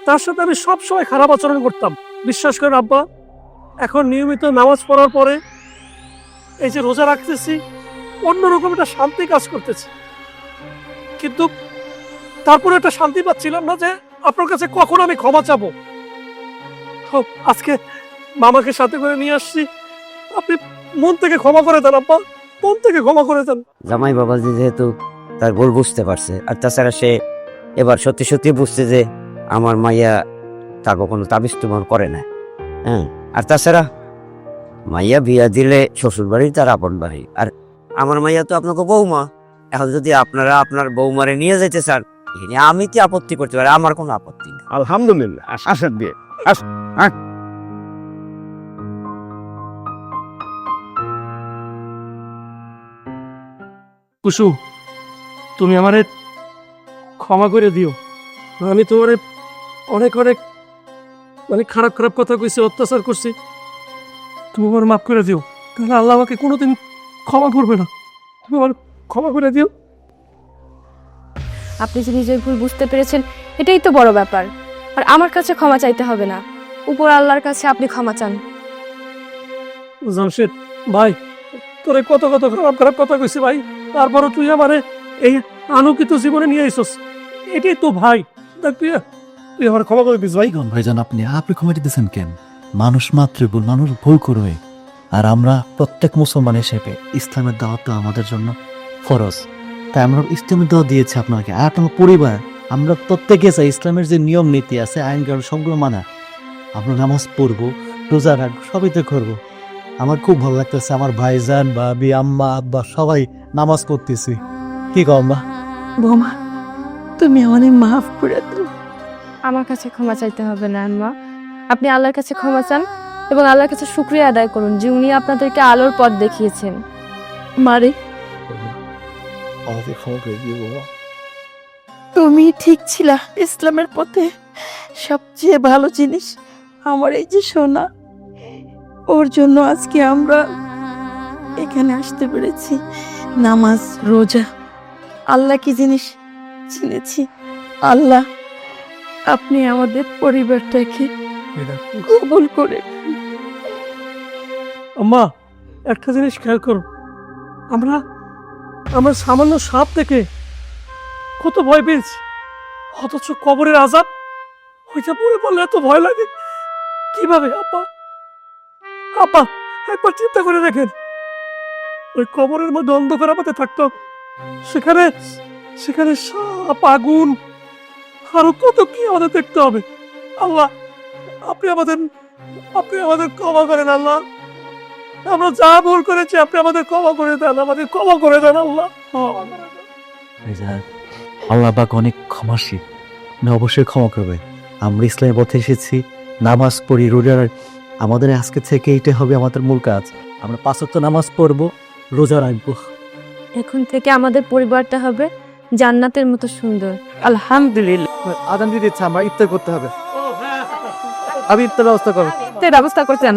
তার সাথে আমি সব সময় খারাপ আচরণ করতাম। বিশ্বাস করেন আব্বা, এখন নিয়মিত নামাজ পড়ার পরে এই যে রোজা রাখতেছি, অন্যরকম একটা শান্তি কাজ করতেছি। কিন্তু তারপরে একটা শান্তি পাচ্ছিলাম না যে আপনার কাছে কখন আমি ক্ষমা চাবো। আজকে মামাকে সাথে করে নিয়ে আসছি, আপনি মন থেকে ক্ষমা করে দেন আব্বা, মন থেকে ক্ষমা করে দেন। জামাই বাবাজি যেহেতু তার ভুল বুঝতে পারছে, আর তাছাড়া সে এবার সত্যি সত্যি বুঝছে যে আমার মাইয়া তাকে কোনো তাবিজ তোমার করে না। হ্যাঁ, আর তাছাড়া মাইয়া বিয়া দিলে শ্বশুর বাড়ি তার আপন বাড়ি, আর আমার মাইয়া তো আপনাকে বৌমা। এখন যদি আপনারা আপনার বৌমারে নিয়ে যেতে চান, এখানে আমি কি আপত্তি করতে পারি? আমার কোনো আপত্তি নেই। আলহামদুলিল্লাহ, আসেন দিয়ে আস। কুসু, তুমি আমারে ক্ষমা করে দিও। আমি তোমারে অনেক অনেক মানে খারাপ খারাপ কথা কইছি, অত্যাচার করছি। তুমি আমার মাফ করে দিও, তাহলে আল্লাহ আমাকে কোনোদিন ক্ষমা করবে না। তুমি আমার ক্ষমা করে দিও। আপনি যে নিজের ভুল বুঝতে পেরেছেন, এটাই তো বড় ব্যাপার। আর আমার কাছে ক্ষমা চাইতে হবে না, উপর আল্লাহর কাছে আপনি ক্ষমা চান। জামশেদ ভাই, তোরে কত কত খারাপ খারাপ কথা কইছি ভাই, তারপরও তুই আমারে এই আলোকিত জীবনে নিয়ে আইসস। এটাই তো ভাই, দেখ তুই আমার ক্ষমা করে দিস ভাই। ভাইজান, আপনি ক্ষমা দিতেছেন কেন? মানুষ মাত্র ভুল, মানুষ ভুল করবে। আর আমরা প্রত্যেক মুসলমান হিসেবে ইসলামের দাওয়াত তো আমাদের জন্য ফরজ, তাই আমরা ইসলামের দাওয়াত দিয়েছি আপনাকে। আর আপনার পরিবার, আমরা প্রত্যেকে চাই ইসলামের যে নিয়ম নীতি আছে, আইন কানুন সবগুলো মানা। আমরা নামাজ পড়বো, রোজা রাখবো, সবই তো করবো। আমার খুব ভালো লাগতেছে, আমার ভাইজান, ভাবি, আম্মা, আব্বা সবাই নামাজ পড়তেছি। কি কও আম্মা? বৌমা, তুমি আমাদের মাফ করে দাও। আমার কাছে ক্ষমা চাইতে হবে না আম্মা, আপনি আল্লাহর কাছে ক্ষমা চান এবং আল্লাহর কাছে শুকরিয়া আদায় করুন যে উনি আপনাদেরকে আলোর পথ দেখিয়েছেন। মারে, আমাদের ক্ষমা করে দিও বাবা। তুমি ঠিক ছিলা ইসলামের পথে। সবচেয়ে ভালো জিনিস আমার এই যে সোনা, ওর জন্য আজকে আমরা এখানে আসতে পেরেছি। নামাজ, রোজা, আল্লাহ কি জিনিস চিনেছি। আল্লাহ, আপনি আমাদের পরিবারটাকে কবুল করে। আম্মা, একটা জিনিস খেয়াল করো, আমরা আমরা সামান্য সাপ থেকে কত ভয় পেয়েছি, অথচ কবরের আযাব ওইটা পড়ে বললে এত ভয় লাগে কিভাবে? আপা আপা একবার চিন্তা করে দেখেন, ওই কবরের মধ্যে অন্ধকার আমাদের থাকতো, সেখানে সেখানে সাপ, আগুন, আরো কত কি আমাদের দেখতে হবে। আল্লাহ, আপনি আমাদের ক্ষমা করেন আল্লাহ, আমরা যা ভুল করেছি আপনি আমাদের ক্ষমা করে দেন, আমাদের ক্ষমা করে দেন আল্লাহ। আল্লাহ পাক অনেক ক্ষমাশীল, না অবশ্যই ক্ষমা করবে। আমরা ইসলামের পথে এসেছি, নামাজ পড়ি, রোজা রাখি। আমাদের আজকে থেকে এইটা হবে আমাদের মূল কাজ। আমরা 5 ওয়াক্ত নামাজ পড়বো, রোজা রাখবো। এখন থেকে আমাদের পরিবারটা হবে জান্নাতের মতো সুন্দর। আলহামদুলিল্লাহ। আদান দিয়ে দিচ্ছে, আমরা ইফতার করতে হবে। আমি ইফতার ব্যবস্থা করো। ব্যবস্থা করছেন।